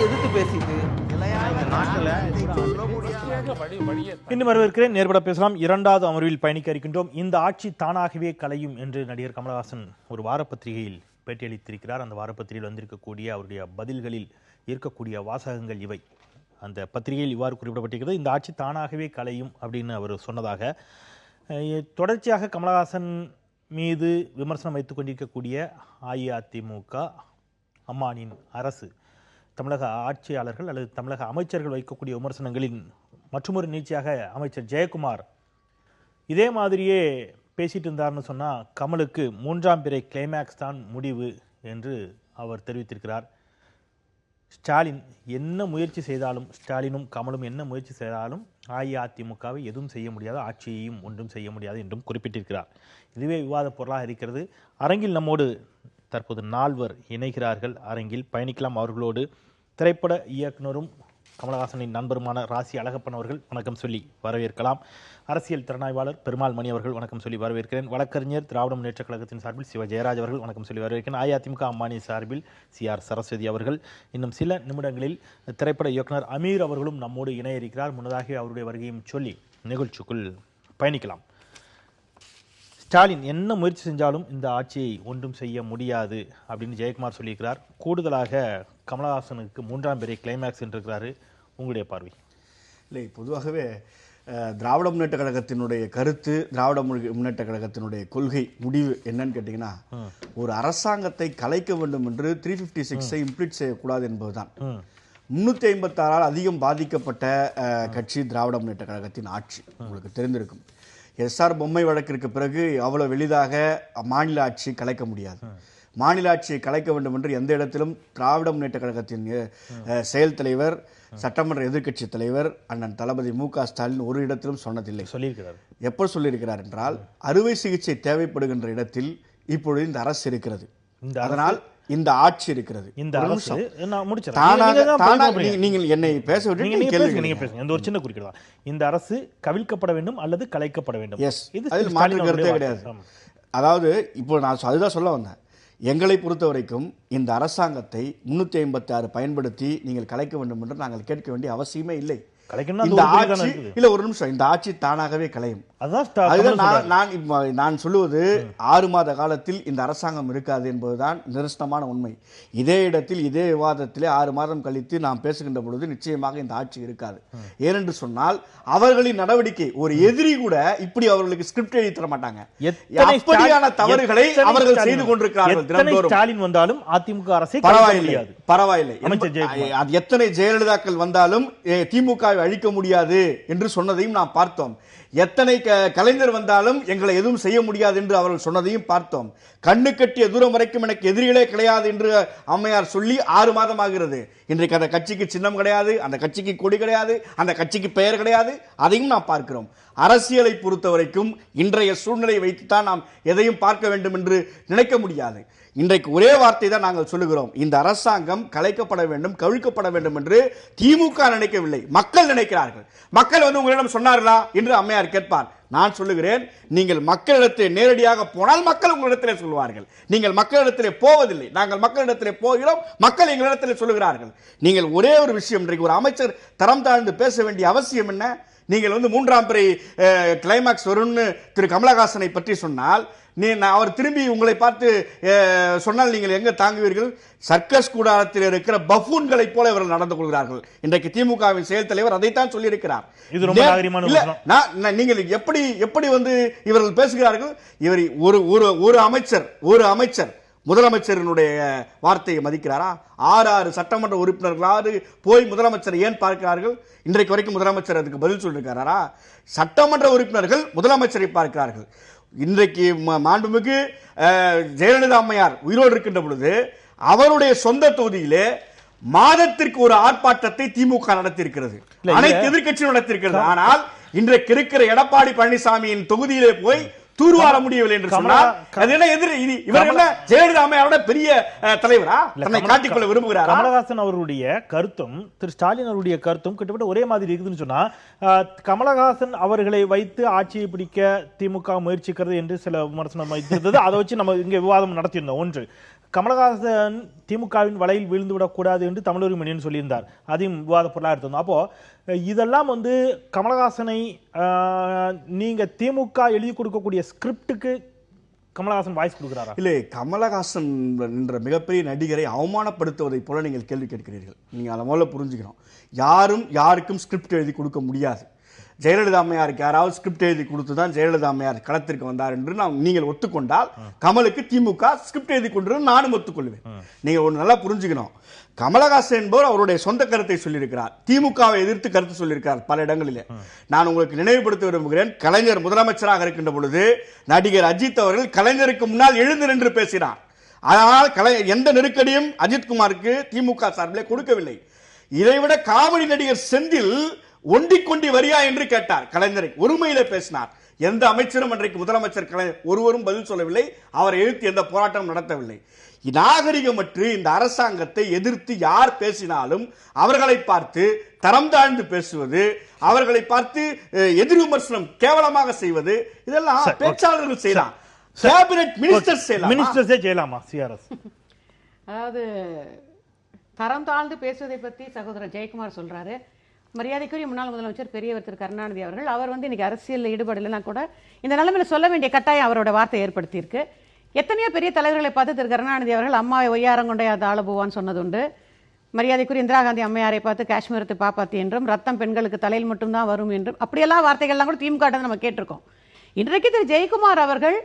எதிர்த்து பேசிட்டு இன்னும் வரவேற்கிறேன். நேர்பட பேசலாம். இரண்டாவது அமர்வில் பயணிக்க இருக்கின்றோம். இந்த ஆட்சி தானாகவே கலையும் என்று நடிகர் கமலஹாசன் ஒரு வாரப்பத்திரிகையில் பேட்டியளித்திருக்கிறார். அந்த வாரப்பத்திரிகையில் வந்திருக்கக்கூடிய அவருடைய பதில்களில் இருக்கக்கூடிய வாசகங்கள் இவை. அந்த பத்திரிகையில் இவ்வாறு குறிப்பிடப்பட்டிருக்கிறது. இந்த ஆட்சி தானாகவே கலையும் அப்படின்னு அவர் சொன்னதாக. தொடர்ச்சியாக கமலஹாசன் மீது விமர்சனம் வைத்துக் கொண்டிருக்கக்கூடிய அஇஅதிமுக, அம்மானின் அரசு, தமிழக ஆட்சியாளர்கள் அல்லது தமிழக அமைச்சர்கள் வைக்கக்கூடிய விமர்சனங்களின் மற்றொரு நீட்சியாக அமைச்சர் ஜெயக்குமார் இதே மாதிரியே பேசிட்டு இருந்தார்னு சொன்னால் கமலுக்கு 3ஆம் பிறை கிளைமேக்ஸ் தான் முடிவு என்று அவர் தெரிவித்திருக்கிறார். ஸ்டாலின் என்ன முயற்சி செய்தாலும், ஸ்டாலினும் கமலும் என்ன முயற்சி செய்தாலும் அஇஅதிமுகவை எதுவும் செய்ய முடியாது, ஆட்சியையும் ஒன்றும் செய்ய முடியாது என்றும் குறிப்பிட்டிருக்கிறார். இதுவே விவாத பொருளாக இருக்கிறது. அரங்கில் நம்மோடு தற்போது 4 இணைகிறார்கள். அரங்கில் பயணிக்கலாம். அவர்களோடு திரைப்பட இயக்குனரும் கமலஹாசனின் நண்பருமான ராசி அழகப்பன் அவர்கள் வணக்கம் சொல்லி வரவேற்கலாம். அரசியல் திறனாய்வாளர் பெருமாள் மணி அவர்கள் வணக்கம் சொல்லி வரவேற்கிறேன். வழக்கறிஞர் திராவிட முன்னேற்ற கழகத்தின் சார்பில் சிவ ஜெயராஜ் அவர்கள் வணக்கம் சொல்லி வரவேற்கிறேன். அஇஅதிமுக அம்மானி சார்பில் CR சரஸ்வதி அவர்கள். இன்னும் சில நிமிடங்களில் திரைப்பட இயக்குனர் அமீர் அவர்களும் நம்மோடு இணைய இருக்கிறார். முன்னதாக அவருடைய வருகையும் சொல்லி நிகழ்ச்சிக்குள் பயணிக்கலாம். ஸ்டாலின் என்ன முயற்சி செஞ்சாலும் இந்த ஆட்சியை ஒன்றும் செய்ய முடியாது அப்படின்னு ஜெயக்குமார் சொல்லியிருக்கிறார். கூடுதலாக கமலஹாசனுக்கு 3ஆம் பிறை கிளைமேக்ஸ் என்றிருக்கிறாரு. உங்களுடைய பார்வை? இல்லை, பொதுவாகவே திராவிட முன்னேற்ற கழகத்தினுடைய கருத்து, திராவிட முன்னேற்ற கழகத்தினுடைய கொள்கை முடிவு என்னன்னு கேட்டிங்கன்னா, ஒரு அரசாங்கத்தை கலைக்க வேண்டும் என்று 356ஐ இம்ப்ளீட் செய்யக்கூடாது என்பதுதான். 356ஆல் அதிகம் பாதிக்கப்பட்ட கட்சி திராவிட முன்னேற்ற கழகத்தின் ஆட்சி. உங்களுக்கு தெரிந்திருக்கும், SR பொம்மை வழக்கிற்கு பிறகு அவ்வளவு எளிதாக மாநில ஆட்சி கலைக்க முடியாது. மாநில ஆட்சியை கலைக்க வேண்டும் என்று எந்த இடத்திலும் திராவிட முன்னேற்ற கழகத்தின் செயல் தலைவர், சட்டமன்ற எதிர்க்கட்சி தலைவர் அண்ணன் தளபதி MK ஸ்டாலின் ஒரு இடத்திலும் சொன்னதில்லை. சொல்லியிருக்கிறார். எப்போ சொல்லியிருக்கிறார் என்றால், அறுவை சிகிச்சை தேவைப்படுகின்ற இடத்தில் இப்பொழுது இந்த அரசு இருக்கிறது, அதனால் இந்த ஆட்சி இருக்கிறது. இந்த அரசு நீங்கள் என்னை பேச விட்டு ஒரு சின்ன குறிக்கிறதா, இந்த அரசு கவிழ்க்கப்பட வேண்டும் அல்லது கலைக்கப்பட வேண்டும். அதில் மாற்று கருத்தே கிடையாது. அதாவது இப்போ நான் அதுதான் சொல்ல வந்தேன். எங்களை பொறுத்த வரைக்கும் இந்த அரசாங்கத்தை 356 பயன்படுத்தி நீங்கள் கலைக்க வேண்டும் என்று நாங்கள் கேட்க வேண்டிய அவசியமே இல்லை. இந்த ஆட்சி இல்ல, ஒரு நிமிஷம், இந்த ஆட்சி தானாகவே கலையும். நான் சொல்லுவது 6 மாத காலத்தில் இந்த அரசாங்கம் இருக்காது என்பதுதான் நிரசனமான உண்மை. இதே இடத்தில் இதே விவாதத்திலே 6 மாதம் கழித்து நாம் பேசுகின்ற பொழுது நிச்சயமாக இந்த ஆட்சி இருக்காது. ஏனென்று சொன்னால் அவர்களின் நடவடிக்கை, ஒரு எதிரி கூட இப்படி அவர்களுக்கு ஸ்கிரிப்ட் எழுதி தர மாட்டாங்க. அப்படியான தவறுகளை அவர்கள் செய்து கொண்டிருக்கிறார்கள். ஸ்டாலின் வந்தாலும் அதிமுக அரசை பரவாயில்லை, எத்தனை ஜெயலலிதாக்கள் வந்தாலும் திமுக அழிக்க முடியாது என்று சொன்னதையும் நாம் பார்த்தோம். எத்தனை கலைஞர் வந்தாலும் எங்களை எதுவும் செய்ய முடியாது என்று அவர்கள் சொன்னதையும் பார்த்தோம். கண்ணு கட்டிய தூரம் வரைக்கும் எனக்கு எதிரிகளே கிடையாது என்று அம்மையார் சொல்லி 6 மாதம் ஆகிறது. இன்றைக்கு அந்த கட்சிக்கு சின்னம் கிடையாது, அந்த கட்சிக்கு கொடி கிடையாது, அந்த கட்சிக்கு பெயர் கிடையாது. அதையும் நாம் பார்க்கிறோம். அரசியலை பொறுத்த வரைக்கும் இன்றைய சூழ்நிலையை வைத்துத்தான் நாம் எதையும் பார்க்க வேண்டும் என்று நினைக்க முடியாது. இன்றைக்கு ஒரே வார்த்தை தான் நாங்கள் சொல்லுகிறோம், இந்த அரசாங்கம் கலைக்கப்பட வேண்டும், கவிழ்க்கப்பட வேண்டும் என்று திமுக நினைக்கவில்லை, மக்கள் நினைக்கிறார்கள். மக்கள் உங்களிடம் சொன்னார்களா என்று அம்மையார் கேட்பார். நான் சொல்லுகிறேன், நீங்கள் மக்களிடத்தில் நேரடியாக போனால் மக்கள் உங்களிடத்திலே சொல்வார்கள். நீங்கள் மக்களிடத்திலே போவதில்லை, நாங்கள் மக்களிடத்திலே போகிறோம், மக்கள் எங்களிடத்திலே சொல்லுகிறார்கள். நீங்கள் ஒரே ஒரு விஷயம், இன்றைக்கு ஒரு அமைச்சர் தரம் தாழ்ந்து பேச வேண்டிய அவசியம் என்ன? நீங்கள் 3ஆம் பிறை கிளைமாக்ஸ் வரும்னு திரு கமலஹாசனை பற்றி சொன்னால், அவர் திரும்பி உங்களை பார்த்து சொன்னால் நீங்கள் எங்க தாங்குவீர்கள்? சர்க்கஸ் கூடாரத்தில் இருக்கிற பஃபூன்களைப் போல இவர்கள் நடந்து கொள்கிறார்கள். இன்றைக்கு திமுகவின் செயல் தலைவர் அதைத்தான் சொல்லியிருக்கிறார். நீங்கள் எப்படி இவர்கள் பேசுகிறார்கள்? இவர் ஒரு அமைச்சர் முதலமைச்சரினுடைய வார்த்தையை மதிக்கிறாரா? 6 சட்டமன்ற உறுப்பினர்களாவது போய் முதலமைச்சரை ஏன் பார்க்கிறார்கள்? இன்றைக்கு வரைக்கும் முதலமைச்சர் அதுக்கு பதில் சொல்லியிருக்காரா? சட்டமன்ற உறுப்பினர்கள் முதலமைச்சரை பார்க்கிறார்கள். இன்றைக்கு மாண்புமிகு ஜெயலலிதா அம்மையார் உயிரோடு இருக்கின்ற பொழுது அவருடைய சொந்த தொகுதியிலே மாதத்திற்கு ஒரு ஆர்ப்பாட்டத்தை திமுக நடத்தியிருக்கிறது, அனைத்து எதிர்க்கட்சியும் நடத்தியிருக்கிறது. ஆனால் இன்றைக்கு இருக்கிற எடப்பாடி பழனிசாமியின் தொகுதியிலே போய் தூர்வார முடியவில்லை என்று சொன்னால் அது என்ன இவர் என்ன ஜெயலலிதா அம்மையாரோட பெரிய தலைவரா தன்னை காட்டிக்கொள்ள விரும்புகிறார்? கமலஹாசன் அவருடைய கருத்தும் திரு ஸ்டாலின் அவருடைய கருத்தும் கிட்டத்தட்ட ஒரே மாதிரி இருக்குதுன்னு சொன்னா, கமலஹாசன் அவர்களை வைத்து ஆட்சியை பிடிக்க திமுக முயற்சிக்கிறது என்று சில விமர்சனம் வைத்திருந்தது. அதை வச்சு நம்ம இங்க விவாதம் நடத்தியிருந்தோம். ஒன்று, கமலஹாசன் திமுகவின் வலையில் விழுந்து விடக்கூடாது என்று தமிழர் மணியன் சொல்லியிருந்தார். அதையும் விவாத பொருளாக எடுத்திருந்தோம். அப்போ இதெல்லாம் வந்து கமலஹாசனை நீங்க திமுக எழுதி கொடுக்கக்கூடிய ஸ்கிரிப்டுக்கு கமலஹாசன் வாய்ஸ் கொடுக்கிறாரா? இல்லை, கமலஹாசன் என்ற மிகப்பெரிய நடிகரை அவமானப்படுத்துவதை போல நீங்கள் கேள்வி கேட்கிறீர்கள். நீங்க அதை முதல்ல புரிஞ்சுக்கணும். யாருக்கும் ஸ்கிரிப்ட் எழுதி கொடுக்க முடியாது. ஜெயலலிதா அம்மையாருக்கு யாராவது ஸ்கிரிப்ட் எழுதி கொடுத்து தான் ஜெயலலிதா அம்மையார் களத்திற்கு வந்தார் என்று நீங்கள் ஒத்துக்கொண்டால் கமலுக்கு திமுக ஸ்கிரிப்ட் எழுதி கொண்டு நானும் ஒத்துக்கொள்வேன். நீங்க ஒன்று நல்லா புரிஞ்சுக்கணும். கமலஹாசன் என்பவர் அவருடைய சொந்த கருத்தை சொல்லியிருக்கிறார். திமுகவை எதிர்த்து கருத்து சொல்லியிருக்கிறார் பல இடங்களிலே. நான் உங்களுக்கு நினைவுபடுத்த விரும்புகிறேன், கலைஞர் முதலமைச்சராக இருக்கின்ற பொழுது நடிகர் அஜித் அவர்கள் கலைஞருக்கு முன்னால் எழுந்து நின்று பேசினார். அதனால் எந்த நெருக்கடியும் அஜித்குமாருக்கு திமுக சார்பிலே கொடுக்கவில்லை. இதைவிட காமெடி நடிகர் செந்தில் ஒண்டிக்கொண்டி வரியா என்று கேட்டார். கலைஞரை ஒருமையில பேசினார். எந்த அமைச்சரும் அன்றைக்கு முதலமைச்சர் கலைஞர் ஒருவரும் பதில் சொல்லவில்லை. அவரை எதிர்த்து எந்த போராட்டம் நடத்தவில்லை. நாகரிகமற்று இந்த அரசாங்கத்தை எதிர்த்து யார் பேசினாலும் அவர்களை பார்த்து தரம் தாழ்ந்து பேசுவது, அவர்களை பார்த்து எதிர் விமர்சனம் கேவலமாக செய்வது, இதெல்லாம் பேச்சாளர்கள் செய்யலாம். கேபினட் மினிஸ்டர் செய்யலாமா? சிஆர்எஸ் அதாவது தரம் தாழ்ந்து பேசுவதை பத்தி சகோதரர் ஜெயக்குமார் சொல்றாரு. மரியாதைக்குரிய முன்னாள் முதலமைச்சர் பெரியவர் திரு கருணாநிதி அவர்கள், அவர் வந்து இன்னைக்கு அரசியல் ஈடுபடலைன்னா கூட இந்த நிலைமையில சொல்ல வேண்டிய கட்டாயம் அவரோட வார்த்தை ஏற்படுத்தியிருக்கு. எத்தனையோ பெரிய தலைவர்களை பார்த்து திரு கருணாநிதி அவர்கள் அம்மாவை ஒய்யாரங்கொண்டே அது ஆளபோவான்னு சொன்னதுண்டு. மரியாதைக்குரிய இந்திரா காந்தி அம்மையாரை பார்த்து காஷ்மீரத்தை பாப்பாத்தி என்றும் ரத்தம் பெண்களுக்கு தலையில் மட்டும்தான் வரும் என்றும் அப்படியெல்லாம் வார்த்தைகள்லாம் கூட திமுக நம்ம கேட்டிருக்கோம். இன்றைக்கு திரு ஜெயக்குமார் அவர்கள்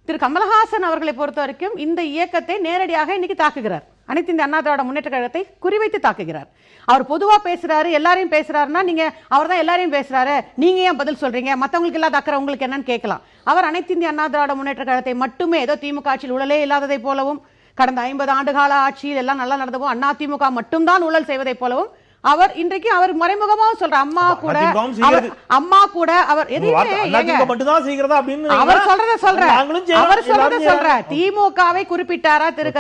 திரு கமலஹாசன் அவர்களை பொறுத்த வரைக்கும் இந்த இயக்கத்தை நேரடியாக இன்னைக்கு தாக்குகிறார். அனைத்து இந்த அண்ணா திராவிட முன்னேற்ற கழகத்தை குறிவைத்து தாக்குகிறார். அவர் பொதுவா பேசுறாரு, எல்லாரையும் பேசுறாருன்னா நீங்க அவர் தான் எல்லாரையும் பேசுறாரு, நீங்க ஏன் பதில் சொல்றீங்க, மத்தவங்களுக்கு இல்லாத அக்கறை உங்களுக்கு என்னன்னு கேட்கலாம். அவர் அனைத்து இந்திய அண்ணா திராவிட முன்னேற்ற கழகத்தை மட்டுமே ஏதோ திமுக ஆட்சியில் ஊழலே இல்லாததை போலவும், கடந்த 50 ஆண்டுகால ஆட்சியில் எல்லாம் நல்லா நடந்தவும் அண்ணா திமுக மட்டும்தான் ஊழல் செய்வதை போலவும் அவர் இன்றைக்கு அவர் மறைமுகமா சொல்ற அம்மா கூட அவர் சொல்ற திமுகவை குறிப்பிட்டாரா திரு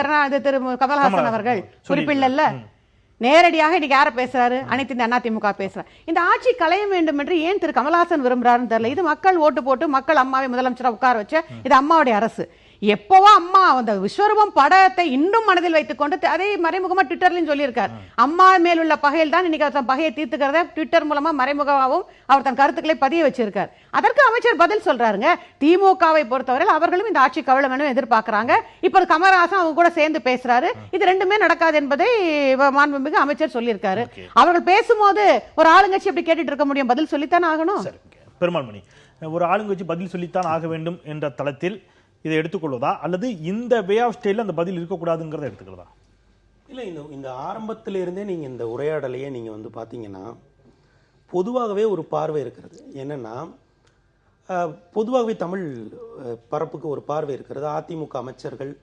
கமலஹாசன் அவர்கள்? குறிப்பிடல. நேரடியாக இன்னைக்கு யார பேசுறாரு? அனைத்து இந்த அண்ணா திமுக பேசுறாரு. இந்த ஆட்சி களைய வேண்டும் என்று ஏன் திரு கமலஹாசன் விரும்புறாருன்னு தெரியல. இது மக்கள் ஓட்டு போட்டு மக்கள் அம்மாவை முதலமைச்சரா உட்கார வச்ச இது அம்மாவுடைய அரசு. எப்பவோ அம்மா அந்த விஸ்வரூபம் படத்தை இன்னும் மனதில் வைத்துக் கொண்டு அதே மறைமுகமா ட்விட்டர்லயும் சொல்லியிருக்கார். அம்மா மேல் உள்ள பகையில் தான் இன்னைக்கு அவர் பகையை தீர்த்துக்கிறத ட்விட்டர் மூலமா மறைமுகமாகவும் அவர் தன் கருத்துக்களை பதிய வச்சிருக்கார். அதற்கு அமைச்சர் பதில் சொல்றாருங்க. திமுகவை பொறுத்தவரை அவர்களும் இந்த ஆட்சி கவலை வேணும் எதிர்பார்க்கிறாங்க. இப்ப கமலஹாசன் அவங்க கூட சேர்ந்து பேசுறாரு. இது ரெண்டுமே நடக்காது என்பதை மாண்புமிகு அமைச்சர் சொல்லியிருக்காரு. அவர்கள் பேசும்போது ஒரு ஆளுங்கட்சி எப்படி கேட்டுட்டு இருக்க முடியும்? பதில் சொல்லித்தான் ஆகணும். பெருமாள் மணி, ஒரு ஆளுங்கட்சி பதில் சொல்லித்தான் ஆக வேண்டும் என்ற தளத்தில் இதை எடுத்துக்கொள்வதா அல்லது இந்த வே ஆஃப் ஸ்டைல அந்த பதில் இருக்கக்கூடாதுங்கிறத எடுத்துக்கிறதா? இல்லை, இந்த ஆரம்பத்திலிருந்தே நீங்கள் இந்த உரையாடலையே நீங்கள் வந்து பார்த்தீங்கன்னா பொதுவாகவே ஒரு பார்வை இருக்கிறது. என்னென்னா, பொதுவாகவே தமிழ் பரப்புக்கு ஒரு பார்வை இருக்கிறது. அதிமுக அமைச்சர்கள்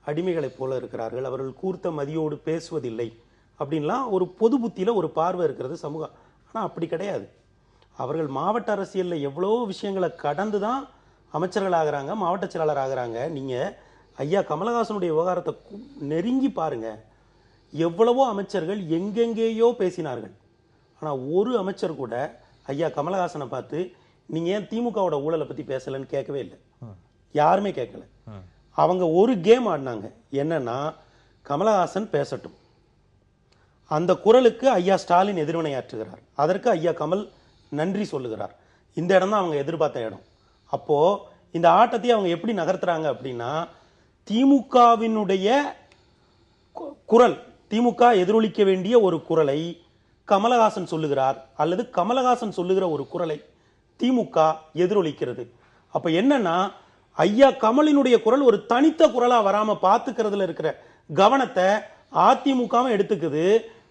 அடிமைகளைப் போல இருக்கிறார்கள், அவர்கள் கூர்த்த மதியோடு பேசுவதில்லை அப்படின்லாம் ஒரு பொது புத்தியில் ஒரு பார்வை இருக்கிறது சமூகம். ஆனால் அப்படி கிடையாது. அவர்கள் மாவட்ட அரசியலில் எவ்வளோ விஷயங்களை கடந்து தான் அமைச்சர்கள் ஆகிறாங்க, மாவட்ட செயலாளர் ஆகிறாங்க. நீங்கள் ஐயா கமலஹாசனுடைய விவகாரத்தை நெருங்கி பாருங்க. எவ்வளவோ அமைச்சர்கள் எங்கெங்கேயோ பேசினார்கள். ஆனால் ஒரு அமைச்சர் கூட ஐயா கமலஹாசனை பார்த்து நீங்க ஏன் திமுகவோட ஊழலை பத்தி பேசலன்னு கேட்கவே இல்லை. யாருமே கேட்கல. அவங்க ஒரு கேம் ஆடினாங்க. என்னன்னா, கமலஹாசன் பேசட்டும், அந்த குரலுக்கு ஐயா ஸ்டாலின் எதிர்வினையாற்றுகிறார், அதற்கு ஐயா கமல் நன்றி சொல்லுகிறார். இந்த இடம் தான் அவங்க எதிர்பார்த்த இடம். அப்போ இந்த ஆட்டத்தை அவங்க எப்படி நகர்த்துறாங்க அப்படின்னா, திமுகவினுடைய குரல், திமுக எதிரொலிக்க வேண்டிய ஒரு குரலை கமலஹாசன் சொல்லுகிறார், அல்லது கமலஹாசன் சொல்லுகிற ஒரு குரலை திமுக எதிரொலிக்கிறது. அப்ப என்னன்னா, ஐயா கமலினுடைய குரல் ஒரு தனித்த குரலா வராம பாத்துக்கிறதுல இருக்கிற கவனத்தை அதிமுகவும் எடுத்துக்குது,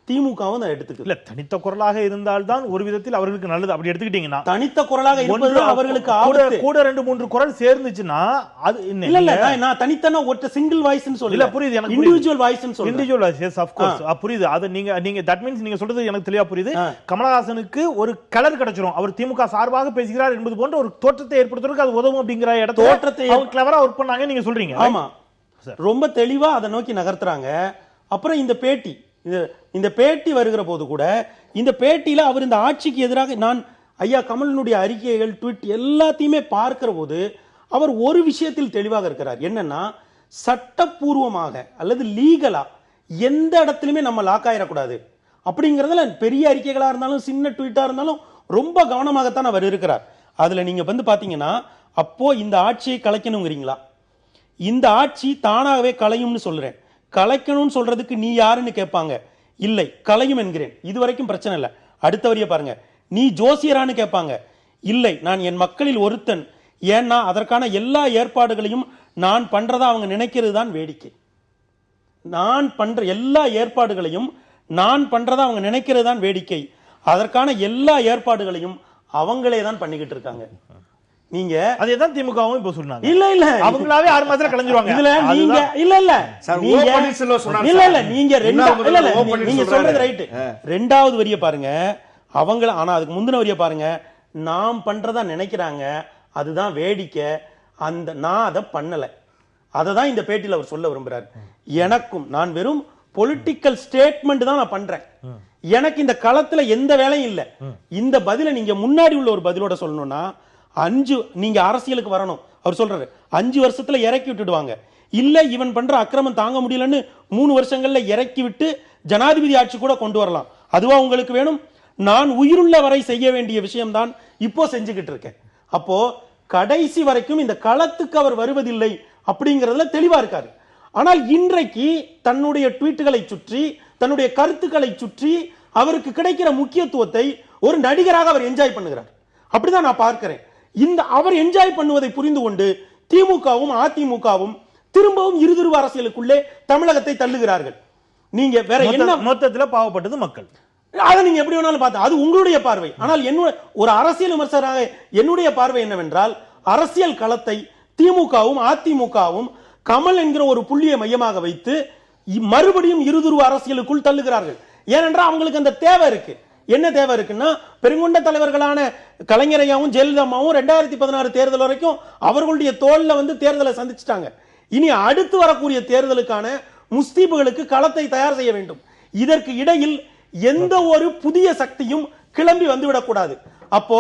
திமுகவும் எடுத்துக்குது. இல்ல, தனித்த குரலாக இருந்தால்தான் ஒரு விதத்தில் அவர்களுக்கு நல்லது. அப்படி எடுத்துக்கிட்டீங்கன்னா தனித்த குரலாக இருப்பது அவர்களுக்கு ஆபத்து. கூட 2-3 குரல் சேர்ந்துச்சுன்னா அது இல்ல இல்ல, நான் தனித்தன ஒரு சிங்கிள் வாய்ஸ்னு சொல்லல. புரியுது எனக்கு, இண்டிவிஜுவல் வாய்ஸ்னு சொல்றேன். Individual voice, yes of course, புரியுது. அது நீங்க தட் மீன்ஸ் நீங்க சொல்றது எனக்கு தெளிவா புரியுது. கமலஹாசனுக்கு ஒரு கலர் கிடைச்சிரும், அவர் திமுக சார்பாக பேசுகிறார் என்பது போன்ற ஒரு தோற்றத்தை ஏற்படுத்துறதுக்கு அது உதவும் அப்படிங்கிற இடத்துல தோற்றத்தை அவங்க கிளவரா ஒர்க் பண்ணாங்க நீங்க சொல்றீங்க. ஆமா, ரொம்ப தெளிவா அதை நோக்கி நகர்த்துறாங்க. அப்புறம் இந்த பேட்டி வருகிற போது கூட, இந்த பேட்டியில அவர் இந்த ஆட்சிக்கு எதிராக, நான் ஐயா கமலினுடைய அறிக்கைகள், ட்வீட் எல்லாத்தையுமே பார்க்கிற போது அவர் ஒரு விஷயத்தில் தெளிவாக இருக்கிறார். என்னன்னா, சட்டப்பூர்வமாக அல்லது லீகலா எந்த இடத்துலையுமே நம்ம லாக் ஆயிடக்கூடாது அப்படிங்கிறதுல பெரிய அறிக்கைகளாக இருந்தாலும் சின்ன ட்வீட்டாக இருந்தாலும் ரொம்ப கவனமாகத்தான் அவர் இருக்கிறார். அதில் நீங்கள் வந்து பார்த்தீங்கன்னா, அப்போ இந்த ஆட்சியை கலைக்கணுங்கிறீங்களா? இந்த ஆட்சி தானாகவே கலையும்னு சொல்கிறேன். கலைக்கணும்னு சொல்றதுக்கு நீ யாருன்னு கேட்பாங்க. இல்லை, கலையும் என்கிறேன். இது வரைக்கும் பிரச்சனை இல்லை. அடுத்த வரியை பாருங்க. நீ ஜோசியரான்னு கேட்பாங்க. இல்லை, நான் என் மக்களில் ஒருத்தன். ஏன்னா அதற்கான எல்லா ஏற்பாடுகளையும் நான் பண்றதா அவங்க நினைக்கிறது தான் வேடிக்கை. நான் பண்ற எல்லா ஏற்பாடுகளையும் நான் பண்றதா அவங்க நினைக்கிறது தான் வேடிக்கை. அதற்கான எல்லா ஏற்பாடுகளையும் அவங்களே தான் பண்ணிக்கிட்டு இருக்காங்க. நீங்க அதேதான் திமுகவும் இப்ப சொன்னாங்க. இல்ல இல்ல, அவங்களாவே 6 மாசத்துல கலைஞ்சிருவாங்க. இதுல நீங்க இல்ல இல்ல இல்ல இல்ல நீங்க நீங்க சொல்றது ரைட். ரெண்டாவது வரிய பாருங்க. அவங்க ஆனா அதுக்கு முந்தின வரிய பாருங்க. நாம் பண்றதா நினைக்கிறாங்க, அதுதான் வேடிக்கை. அந்த நான் அதை பண்ணல. அதை தான் இந்த பேட்டியில் அவர் சொல்ல விரும்புறாரு. எனக்கும் நான் வெறும் பொலிட்டிக்கல் ஸ்டேட்மெண்ட் தான் நான் பண்றேன். எனக்கு இந்த களத்துல எந்த வேலையும் இல்லை. இந்த பதில நீங்க முன்னாடி உள்ள ஒரு பதிலோட சொல்லணும்னா, 5 நீங்க அரசியலுக்கு வரணும். அவர் சொல்றாரு 5 வருஷத்துல இறக்கி விட்டுடுவாங்க. இல்ல இவன் பண்ற அக்கிரமம் தாங்க முடியலன்னு 3 வருஷங்கள்ல இறக்கி விட்டு ஜனாதிபதி ஆட்சி கூட கொண்டு வரலாம். அதுவா உங்களுக்கு வேணும்? நான் உயிருள்ள வரை செய்ய வேண்டிய விஷயம் தான் இப்போ செஞ்சுக்கிட்டு இருக்கேன். அப்போ கடைசி வரைக்கும் இந்த களத்துக்கு அவர் வருவதில்லை அப்படிங்கிறதுல தெளிவா இருக்காரு. ஆனால் இன்றைக்கு தன்னுடைய ட்வீட்டுகளை சுற்றி, தன்னுடைய கருத்துக்களை சுற்றி அவருக்கு கிடைக்கிற முக்கியத்துவத்தை ஒரு நடிகராக அவர் என்ஜாய் பண்ணுகிறார். அப்படிதான் நான் பார்க்கிறேன். இந்த அவர் என்ஜாய் பண்ணுவதை புரிந்து கொண்டு திமுகவும் அதிமுகவும் திரும்பவும் இருதுருவ அரசியலுக்குள்ளே தமிழகத்தை தள்ளுகிறார்கள். நீங்க வேற என்ன? மொத்தத்துல பாவப்பட்டது மக்கள். அதை நீங்க எப்படி வேணாலும் பார்த்து, அது உங்களுடைய பார்வை. ஆனால் ஒரு அரசியல் விமர்சகராக என்னுடைய பார்வை என்னவென்றால், அரசியல் களத்தை திமுகவும் அதிமுகவும் கமல் என்கிற ஒரு புள்ளியை மையமாக வைத்து மறுபடியும் இருதுருவ அரசியலுக்குள் தள்ளுகிறார்கள். ஏனென்றால் அவங்களுக்கு அந்த தேவை இருக்கு. என்ன தேவை இருக்குன்னா, பெருங்கொண்ட தலைவர்களான கலைஞரையாவும் ஜெயலலிதாவும் 2016 தேர்தல் வரைக்கும் அவர்களுடைய தோல்ல வந்து தேர்தலை சந்திச்சிட்டாங்க. இனி அடுத்து வரக்கூடிய தேர்தலுக்கான முஸ்தீபுகளுக்கு களத்தை தயார் செய்ய வேண்டும். இதற்கு இடையில் எந்த ஒரு புதிய சக்தியும் கிளம்பி வந்துவிடக்கூடாது. அப்போ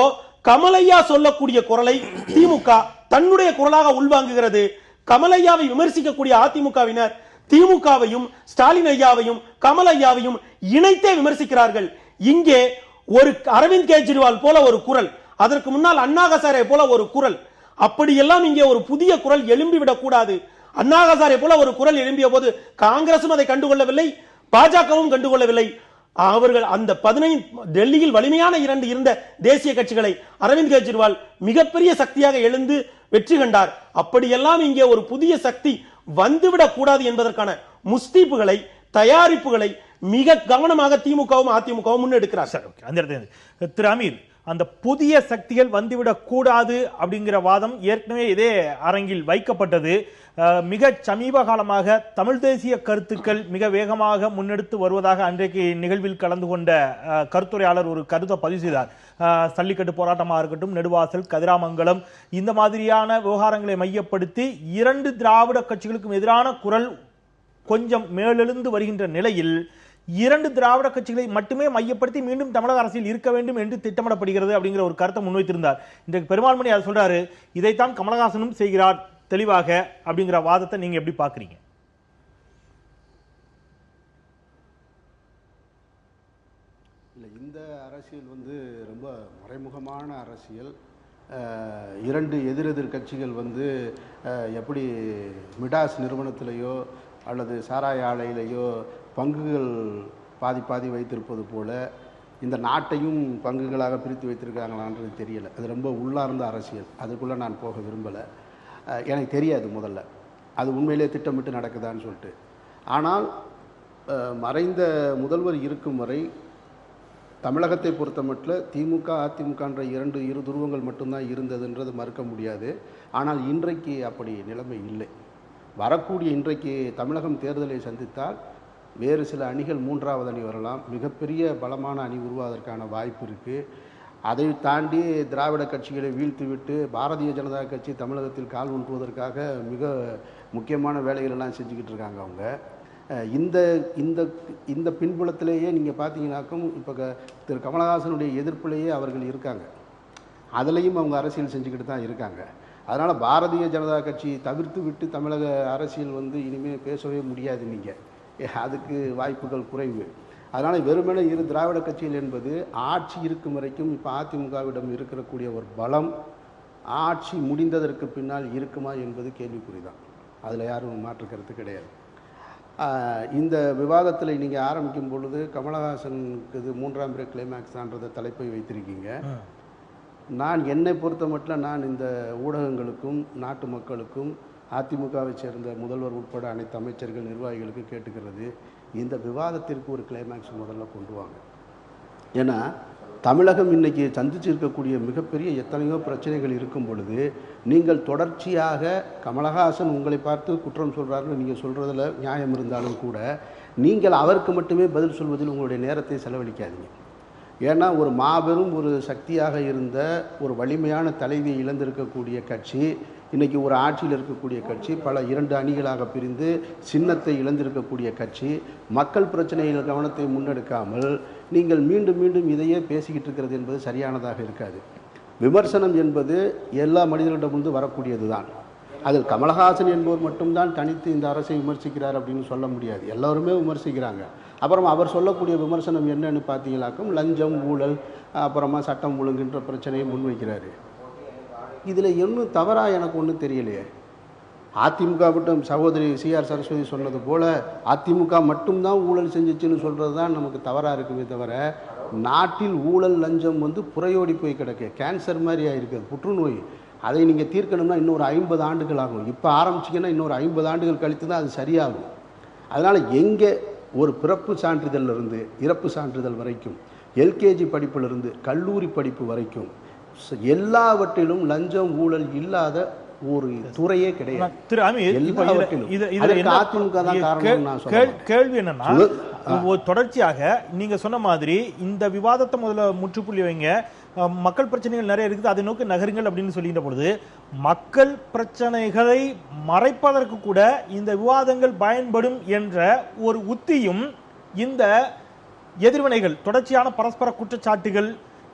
கமலையா சொல்லக்கூடிய குரலை திமுக தன்னுடைய குரலாக உள்வாங்குகிறது. கமலையாவை விமர்சிக்கக்கூடிய அதிமுகவினர் திமுகவையும் ஸ்டாலின் ஐயாவையும் கமல் ஐயாவையும் இணைத்தே விமர்சிக்கிறார்கள். இங்கே ஒரு அரவிந்த் கெஜ்ரிவால் போல ஒரு குரல், அதற்கு முன்னால் அண்ணா ஹசாரே போல ஒரு குரல், அப்படியெல்லாம் இங்கே ஒரு புதிய குரல் எழும்பிவிடக் கூடாது. அண்ணா ஹசாரே போல ஒரு குரல் எழும்பிய போது காங்கிரசும் அதை கண்டுகொள்ளவில்லை, பாஜகவும் கண்டுகொள்ளவில்லை. அவர்கள் அந்த 15 டெல்லியில் வலிமையான 2 இருந்த தேசிய கட்சிகளை அரவிந்த் கெஜ்ரிவால் மிகப்பெரிய சக்தியாக எழுந்து வெற்றி கண்டார். அப்படியெல்லாம் இங்கே ஒரு புதிய சக்தி வந்துவிடக் கூடாது என்பதற்கான முஸ்தீப்புகளை, தயாரிப்புகளை மிக கவனமாக திமுகவும் அதிமுகவும் முன்னெடுக்கிறார். அந்த இடத்துல திரு அமீர், அந்த புதிய சக்திகள் வந்துவிடக் கூடாது அப்படிங்கிற வாதம் ஏற்கனவே இதே அரங்கில் வைக்கப்பட்டது. மிக சமீப காலமாக தமிழ் தேசிய கருத்துக்கள் மிக வேகமாக முன்னெடுத்து வருவதாக அன்றைக்கு நிகழ்வில் கலந்து கொண்ட கருத்துரையாளர் ஒரு கருத்தை பதிவு செய்தார். சல்லிக்கட்டு போராட்டமாக இருக்கட்டும், நெடுவாசல், கதிராமங்கலம், இந்த மாதிரியான விவகாரங்களை மையப்படுத்தி 2 திராவிட கட்சிகளுக்கும் எதிரான குரல் கொஞ்சம் மேலெழுந்து வருகின்ற நிலையில் 2 திராவிட கட்சிகளை மட்டுமே மையப்படுத்தி மீண்டும் தமிழக அரசியல் இருக்க வேண்டும் என்று திட்டமிடப்படுகிறது அப்படிங்கிற ஒரு கருத்தை முன்வைத்திருந்தார். இன்றைக்கு பெருமாள்மணி அதை சொல்றாரு. இதைத்தான் கமலஹாசனும் செய்கிறார் தெளிவாக அப்படிங்கிற வாதத்தை நீங்க எப்படி பாக்குறீங்க? இந்த அரசியல் வந்து ரொம்ப மறைமுகமான அரசியல். 2 எதிரெதிர் கட்சிகள் வந்து எப்படி மிடாஸ் நிறுவனத்திலேயோ அல்லது சாராய ஆலையிலேயோ பங்குகள் பாதி பாதி வைத்திருப்பது போல இந்த நாட்டையும் பங்குகளாக பிரித்து வைத்திருக்காங்களான்றது தெரியலை. அது ரொம்ப உள்ளார்ந்த அரசியல். அதுக்குள்ளே நான் போக விரும்பலை. எனக்கு தெரியாது முதல்ல அது உண்மையிலே திட்டமிட்டு நடக்குதான்னு சொல்லிட்டு. ஆனால் மறைந்த முதல்வர் இருக்கும் வரை தமிழகத்தை பொறுத்த மட்டும் திமுக அதிமுகன்ற 2 இரு துருவங்கள் மட்டும்தான் இருந்ததுன்றது மறுக்க முடியாது. ஆனால் இன்றைக்கு அப்படி நிலைமை இல்லை. வரக்கூடிய இன்றைக்கு தமிழகம் தேர்தலை சந்தித்தால் வேறு சில அணிகள் 3வது அணி வரலாம். மிகப்பெரிய பலமான அணி உருவாவதற்கான வாய்ப்பு இருக்குது. அதை தாண்டி திராவிட கட்சிகளை வீழ்த்திவிட்டு பாரதிய ஜனதா கட்சி தமிழகத்தில் கால் ஊன்றுவதற்காக மிக முக்கியமான வேலைகள் எல்லாம் செஞ்சுக்கிட்டு இருக்காங்க அவங்க. இந்த இந்த இந்த பின்புலத்திலேயே நீங்கள் பார்த்தீங்கன்னாக்கும் இப்போ திரு கமலஹாசனுடைய எதிர்ப்பிலேயே அவர்கள் இருக்காங்க. அதுலேயும் அவங்க அரசியல் செஞ்சுக்கிட்டு தான் இருக்காங்க. அதனால் பாரதிய ஜனதா கட்சி தவிர்த்து விட்டு தமிழக அரசியல் வந்து இனிமேல் பேசவே முடியாது நீங்கள், அதுக்கு வாய்ப்புகள் குறைவு. அதனால் வெறுமனே இரு திராவிட கட்சிகள் என்பது ஆட்சி இருக்கும் வரைக்கும் இப்போ அதிமுகவிடம் இருக்கக்கூடிய ஒரு பலம் ஆட்சி முடிந்ததற்கு பின்னால் இருக்குமா என்பது கேள்விக்குறிதான். அதில் யாரும் மாற்று கருத்து கிடையாது. இந்த விவாதத்தில் நீங்கள் ஆரம்பிக்கும் பொழுது கமலஹாசனுக்கு இது 3ஆம் பிறை கிளைமேக்ஸ் தான்றத தலைப்பை வைத்திருக்கீங்க. நான் என்னை பொறுத்த மட்டும் நான் இந்த ஊடகங்களுக்கும் நாட்டு மக்களுக்கும் அதிமுகவை சேர்ந்த முதல்வர் உட்பட அனைத்து அமைச்சர்கள் நிர்வாகிகளுக்கு கேட்டுக்கிறது, இந்த விவாதத்திற்கு ஒரு கிளைமேக்ஸ் முதல்ல கொண்டு வாங்க. ஏன்னா தமிழகம் இன்றைக்கி சந்திச்சிருக்கக்கூடிய மிகப்பெரிய எத்தனையோ பிரச்சனைகள் இருக்கும் பொழுது நீங்கள் தொடர்ச்சியாக கமலஹாசன் உங்களை பார்த்து குற்றம் சொல்கிறாருன்னு நீங்கள் சொல்கிறதுல நியாயம் இருந்தாலும் கூட நீங்கள் அவருக்கு மட்டுமே பதில் சொல்வதில் உங்களுடைய நேரத்தை செலவழிக்காதீங்க. ஏன்னா ஒரு மாபெரும் ஒரு சக்தியாக இருந்த ஒரு வலிமையான தலைவியை இழந்திருக்கக்கூடிய கட்சி, இன்றைக்கி ஒரு ஆட்சியில் இருக்கக்கூடிய கட்சி, பல 2 அணிகளாக பிரிந்து சின்னத்தை இழந்திருக்கக்கூடிய கட்சி, மக்கள் பிரச்சனைகள் கவனத்தை முன்னெடுக்காமல் நீங்கள் மீண்டும் மீண்டும் இதையே பேசிக்கிட்டு இருக்கிறது என்பது சரியானதாக இருக்காது. விமர்சனம் என்பது எல்லா மனிதர்களிடமிருந்து வரக்கூடியது தான். அதில் கமலஹாசன் என்பவர் மட்டும்தான் தனித்து இந்த அரசை விமர்சிக்கிறார் அப்படின்னு சொல்ல முடியாது, எல்லோருமே விமர்சிக்கிறாங்க. அப்புறம் அவர் சொல்லக்கூடிய விமர்சனம் என்னன்னு பார்த்தீங்களாக்கும் லஞ்சம், ஊழல், அப்புறமா சட்டம் ஒழுங்குன்ற பிரச்சனையை முன்வைக்கிறாரு. இதில் இன்னும் தவறாக எனக்கு ஒன்றும் தெரியலையே. அதிமுக மட்டும் சகோதரி CR சரஸ்வதி சொன்னது போல் அதிமுக மட்டும்தான் ஊழல் செஞ்சிச்சுன்னு சொல்கிறது தான் நமக்கு தவறாக இருக்குமே தவிர, நாட்டில் ஊழல் லஞ்சம் வந்து புறையோடி போய் கிடக்கு, கேன்சர் மாதிரி ஆகிருக்கு, புற்றுநோய். அதை நீங்கள் தீர்க்கணும்னா இன்னொரு 50 ஆண்டுகள் ஆகும். இப்போ ஆரம்பிச்சிங்கன்னா இன்னொரு 50 ஆண்டுகள் கழித்து தான் அது சரியாகும். அதனால் எங்கே ஒரு பிறப்பு சான்றிதழிலிருந்து இறப்பு சான்றிதழ் வரைக்கும், LKG படிப்பிலிருந்து கல்லூரி படிப்பு வரைக்கும் எல்லாவற்றிலும் லஞ்சம் ஊழல் இல்லாத ஒரு துறையே கிடையாது. கேள்வி என்னன்னா, தொடர்ச்சியாக நீங்க சொன்ன மாதிரி இந்த விவாதத்தை முதல்ல முற்றுப்புள்ளி வைங்க, மக்கள் பிரச்சனைகள் நிறைய இருக்குது, அதை நோக்கி நகருங்கள் அப்படின்னு சொல்லிட்ட பொழுது மக்கள் பிரச்சனைகளை மறைப்பதற்கு கூட இந்த விவாதங்கள் பயன்படும் என்ற ஒரு உத்தியும், இந்த எதிர்வினைகள் தொடர்ச்சியான பரஸ்பர குற்றச்சாட்டுகள்,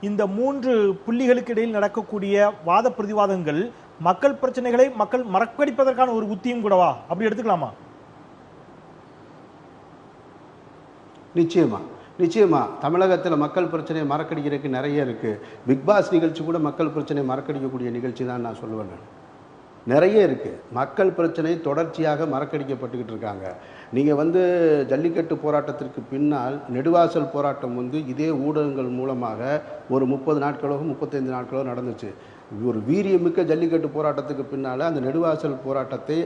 இந்த 3 புள்ளிகளுக்கு இடையில் நடக்கக்கூடிய வாத பிரதிவாதங்கள் மக்கள் பிரச்சனைகளை மக்கள் மறக்கடிப்பதற்கான ஒரு உத்தியும் கூடவா, அப்படி எடுத்துக்கலாமா? நிச்சயமா தமிழகத்தில் மக்கள் பிரச்சனையை மறக்கடிக்கிறதுக்கு நிறைய இருக்குது. பிக்பாஸ் நிகழ்ச்சி கூட மக்கள் பிரச்சனையை மறக்கடிக்கக்கூடிய நிகழ்ச்சி தான் நான் சொல்லுவேன். நிறைய இருக்குது. மக்கள் பிரச்சனை தொடர்ச்சியாக மறக்கடிக்கப்பட்டுக்கிட்டு இருக்காங்க. நீங்கள் வந்து ஜல்லிக்கட்டு போராட்டத்திற்கு பின்னால் நெடுவாசல் போராட்டம் வந்து இதே ஊடகங்கள் மூலமாக ஒரு 30 நாட்களோ 35 நாட்களோ நடந்துச்சு. ஒரு வீரியமிக்க ஜல்லிக்கட்டு போராட்டத்துக்கு பின்னால் அந்த நெடுவாசல் போராட்டத்தை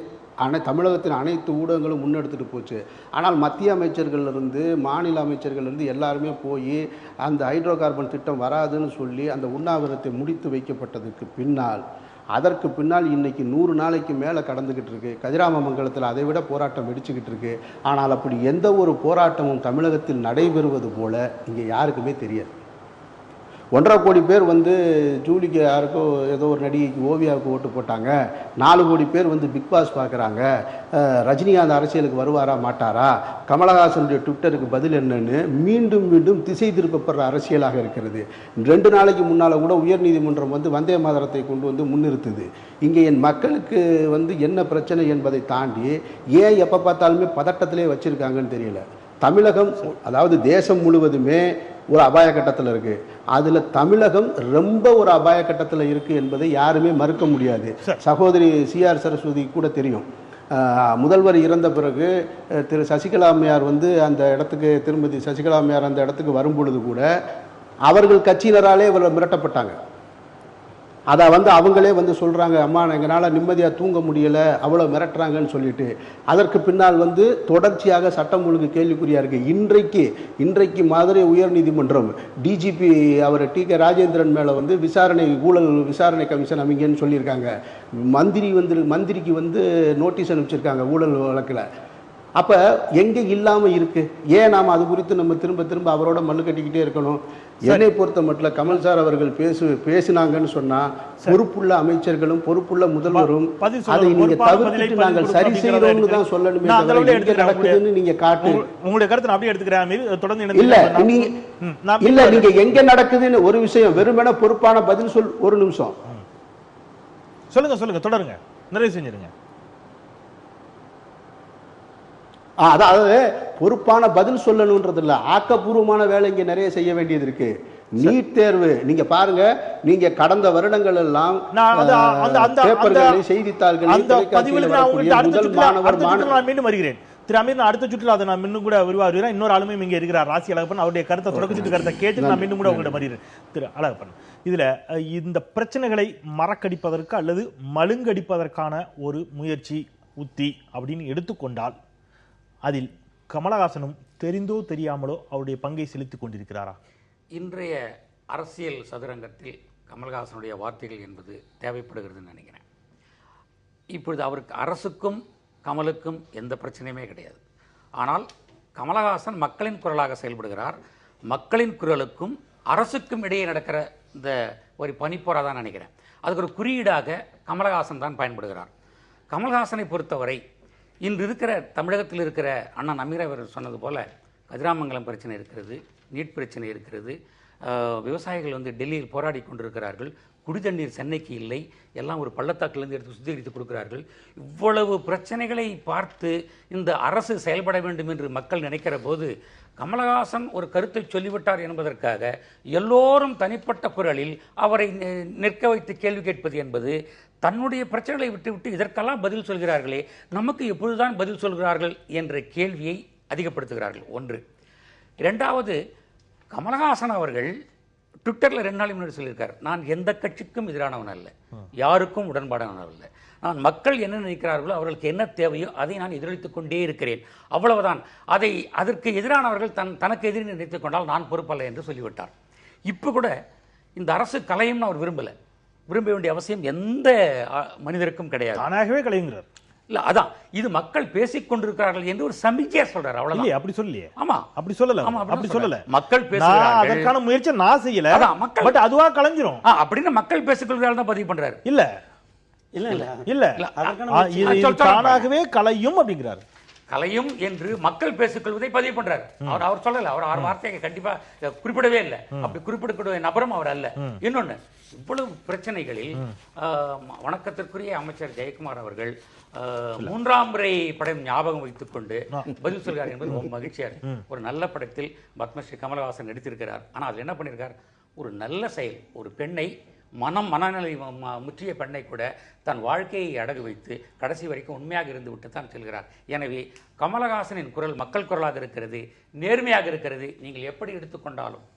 தமிழகத்தின் அனைத்து ஊடகங்களும் முன்னெடுத்துட்டு போச்சு. ஆனால் மத்திய அமைச்சர்கள்லேருந்து மாநில அமைச்சர்கள்லேருந்து எல்லாருமே போய் அந்த ஹைட்ரோ கார்பன் திட்டம் வராதுன்னு சொல்லி அந்த உண்ணாவிரத்தை முடித்து வைக்கப்பட்டதுக்கு பின்னால், அதற்கு பின்னால் இன்றைக்கி 100 நாளைக்கு மேலே கடந்துக்கிட்டு இருக்கு. கதிராமங்கலத்தில் அதை விட போராட்டம் வெடிச்சுக்கிட்டு இருக்கு. ஆனால் அப்படி எந்த ஒரு போராட்டமும் தமிழகத்தில் நடைபெறுவது போல இங்கே யாருக்குமே தெரியாது. 1.5 கோடி பேர் வந்து ஜூலிக்கு யாருக்கோ ஏதோ ஒரு நடிகைக்கு ஓவியாவுக்கு ஓட்டு போட்டாங்க, 4 கோடி பேர் வந்து பிக்பாஸ் பார்க்குறாங்க, ரஜினிகாந்த் அரசியலுக்கு வருவாரா மாட்டாரா, கமலஹாசனுடைய ட்விட்டருக்கு பதில் என்னன்னு மீண்டும் மீண்டும் திசை திருப்பப்படுற அரசியலாக இருக்கிறது. 2 நாளைக்கு முன்னால் கூட உயர்நீதிமன்றம் வந்து வந்தே மாதரத்தை கொண்டு வந்து முன்னிறுத்துது. இங்கே என் மக்களுக்கு வந்து என்ன பிரச்சனை என்பதை தாண்டி ஏன் எப்போ பார்த்தாலுமே பதட்டத்திலே வச்சுருக்காங்கன்னு தெரியல. தமிழகம், அதாவது தேசம் முழுவதுமே ஒரு அபாய கட்டத்தில் இருக்குது. அதில் தமிழகம் ரொம்ப ஒரு அபாய கட்டத்தில் இருக்குது என்பதை யாருமே மறுக்க முடியாது. சகோதரி CR சரஸ்வதி கூட தெரியும். முதல்வர் இறந்த பிறகு திரு சசிகலா அம்மையார் வந்து அந்த இடத்துக்கு, திருமதி சசிகலா அம்மையார் அந்த இடத்துக்கு வரும்பொழுது கூட அவர்கள் கட்சியினராலே இவர்கள் மிரட்டப்பட்டாங்க. அதை வந்து அவங்களே வந்து சொல்கிறாங்க, அம்மா எங்களால் நிம்மதியாக தூங்க முடியலை, அவ்வளோ மிரட்டுறாங்கன்னு சொல்லிட்டு. அதற்கு பின்னால் வந்து தொடர்ச்சியாக சட்டம் ஒழுங்கு கேள்விக்குறியாக இருக்குது. இன்றைக்கு மதுரை உயர்நீதிமன்றம் DGP அவர் TK ராஜேந்திரன் மேலே வந்து ஊழல் விசாரணை கமிஷன் அமைங்கன்னு சொல்லியிருக்காங்க. மந்திரிக்கு வந்து நோட்டீஸ் அனுப்பிச்சிருக்காங்க ஊழல் வழக்கில். அப்போ எங்கே இல்லாமல் இருக்குது? ஏன் நாம் அது குறித்து நம்ம திரும்ப அவரோட மல்லு கட்டிக்கிட்டே இருக்கணும்? என்னை பொறுத்த மட்டும் கமல் சார் அவர்கள் பேசினாங்கன்னு சொன்னால் பொறுப்புள்ள அமைச்சர்களும் பொறுப்புள்ள முதல்வரும் அதை நீங்க தவிர்த்துட்டு நாங்கள் சரி செய்யறோம்னு தான் சொல்லணுமே தவிர எங்க நடக்குதுன்னு நீங்க காட்டு. உங்களுடைய கருத்தை அப்படியே எடுத்துக்கிறேன். தொடர்ந்து இல்ல நீங்க எங்க நடக்குதுன்னு ஒரு விஷயம் வெறுமனே பொறுப்பான பதில் சொல். ஒரு நிமிஷம் சொல்லுங்க தொடருங்க, நிறைவு செஞ்சிருங்க. அதாவது பொறுப்பான பதில் சொல்லணும்ன்றது இல்ல, ஆக்கப்பூர்வமான வேலை இங்க நிறைய செய்ய வேண்டியது இருக்கு. நீட் தேர்வு நீங்க பாருங்க, நீங்க கடந்த வருடங்கள் எல்லாம் பேப்பர்களில் செய்தித்தாள்களில் மீண்டும் வருகிறேன். திரு அமீர், நான் அடுத்த சுற்றில் அதை நான் இன்னும் கூட விரிவாகிறேன். இன்னொரு ஆளுமே இங்க இருக்கிறார், ராசி அழகப்பன். அவருடைய கருத்தை தொடக்க சுற்று கருத்தை கேட்டு நான் மீண்டும் கூட உங்கள்கிட்ட வருகிறேன். திரு அழகப்பன், இதுல இந்த பிரச்சனைகளை மறக்கடிப்பதற்கு அல்லது மழுங்கடிப்பதற்கான ஒரு முயற்சி உத்தி அப்படின்னு எடுத்துக்கொண்டால் அதில் கமலஹாசனும் தெரிந்தோ தெரியாமலோ அவருடைய பங்கை செலுத்திக் கொண்டிருக்கிறாரா? இன்றைய அரசியல் சதுரங்கத்தில் கமலஹாசனுடைய வார்த்தைகள் என்பது தேவைப்படுகிறதுன்னு நினைக்கிறேன். இப்பொழுது அவருக்கு அரசுக்கும் கமலுக்கும் எந்த பிரச்சனையுமே கிடையாது. ஆனால் கமலஹாசன் மக்களின் குரலாக செயல்படுகிறார். மக்களின் குரலுக்கும் அரசுக்கும் இடையே நடக்கிற இந்த ஒரு பனிப்போரா தான் நினைக்கிறேன். அதுக்கு ஒரு குறியீடாக கமலஹாசன் தான் பயன்படுகிறார். கமலஹாசனை பொறுத்தவரை இன்று இருக்கிற தமிழகத்தில் இருக்கிற அண்ணன் அமீர் அவர் சொன்னது போல கதிராமங்கலம் பிரச்சனை இருக்கிறது, நீட் பிரச்சனை இருக்கிறது, விவசாயிகள் வந்து டெல்லியில் போராடி கொண்டிருக்கிறார்கள், குடிதண்ணீர் சென்னைக்கு இல்லை, எல்லாம் ஒரு பள்ளத்தாக்கிலிருந்து எடுத்து சுத்திகரித்து கொடுக்கிறார்கள். இவ்வளவு பிரச்சனைகளை பார்த்து இந்த அரசு செயல்பட வேண்டும் என்று மக்கள் நினைக்கிற போது கமலஹாசன் ஒரு கருத்தை சொல்லிவிட்டார் என்பதற்காக எல்லோரும் தனிப்பட்ட குரலில் அவரை நிற்க வைத்து கேள்வி கேட்பது என்பது தன்னுடைய பிரச்சனைகளை விட்டுவிட்டு இதற்கெல்லாம் பதில் சொல்கிறார்களே, நமக்கு எப்பொழுதுதான் பதில் சொல்கிறார்கள் என்ற கேள்வியை அதிகப்படுத்துகிறார்கள். ஒன்று. இரண்டாவது, கமலஹாசன் அவர்கள் ட்விட்டரில் 2 நாள் முன்னாடி சொல்லியிருக்கார், நான் எந்த கட்சிக்கும் எதிரானவன் அல்ல, யாருக்கும் உடன்பாடானவன் அல்ல, நான் மக்கள் என்ன நினைக்கிறார்களோ அவர்களுக்கு என்ன தேவையோ அதை நான் எதிரொலித்துக் கொண்டே இருக்கிறேன், அவ்வளவுதான். அதற்கு எதிரானவர்கள் தனக்கு எதிரி நினைத்துக் கொண்டால் நான் பொறுப்பல்ல என்று சொல்லிவிட்டார். இப்போ கூட இந்த அரசு கலையும்னு அவர் விரும்ப வேண்டிய அவசியம் எந்த மனிதருக்கும் கிடையாது. தானாகவே கலையுங்கிறார். இல்ல, அதான் இது மக்கள் பேசிக் கொண்டிருக்கிறார்கள் என்று ஒரு சமிக்கையா சொல்றாரு. அவ்வளவுதான். அப்படி சொல்லலையே. ஆமா, அப்படி சொல்லல. அப்படி சொல்லல. மக்கள் பேசுகிறார்கள், அதற்கான முயற்சி நான் செய்யல. பட் அதுவா கலைஞ்சிரும் அப்படின்னு மக்கள் பேசிக்கொள்கிறார்கள் தான் பதிவு பண்றாரு. இல்ல தானாகவே கலையும் அப்படிங்கிறார். கலையும் என்று மக்கள் பேசிக்கொள்வதை பதிவு பண்றாரு. அவர் சொல்லல, அவர் வார்த்தையை கண்டிப்பா குறிப்பிடவே இல்லை. அப்படி குறிப்பிடக்கூடிய நபரும் அவர் அல்ல. இன்னொன்னு, இவ்வளவு பிரச்சனைகளில் வணக்கத்திற்குரிய அமைச்சர் ஜெயக்குமார் அவர்கள் 3ஆம் முறை படம் ஞாபகம் வைத்துக் கொண்டு பதில் சொல்கிறார் என்பது ரொம்ப மகிழ்ச்சியா இருக்கு. ஒரு நல்ல படத்தில் பத்மஸ்ரீ கமலஹாசன் நடித்திருக்கிறார். ஆனா அது என்ன பண்ணியிருக்கார், ஒரு நல்ல செயல், ஒரு பெண்ணை மனநிலை முற்றிய பெண்ணை கூட தன் வாழ்க்கையை அடகு வைத்து கடைசி வரைக்கும் உண்மையாக இருந்து விட்டு தான் செல்கிறார். எனவே கமலஹாசனின் குரல் மக்கள் குரலாக இருக்கிறது, நேர்மையாக இருக்கிறது. நீங்கள் எப்படி எடுத்துக்கொண்டாலும்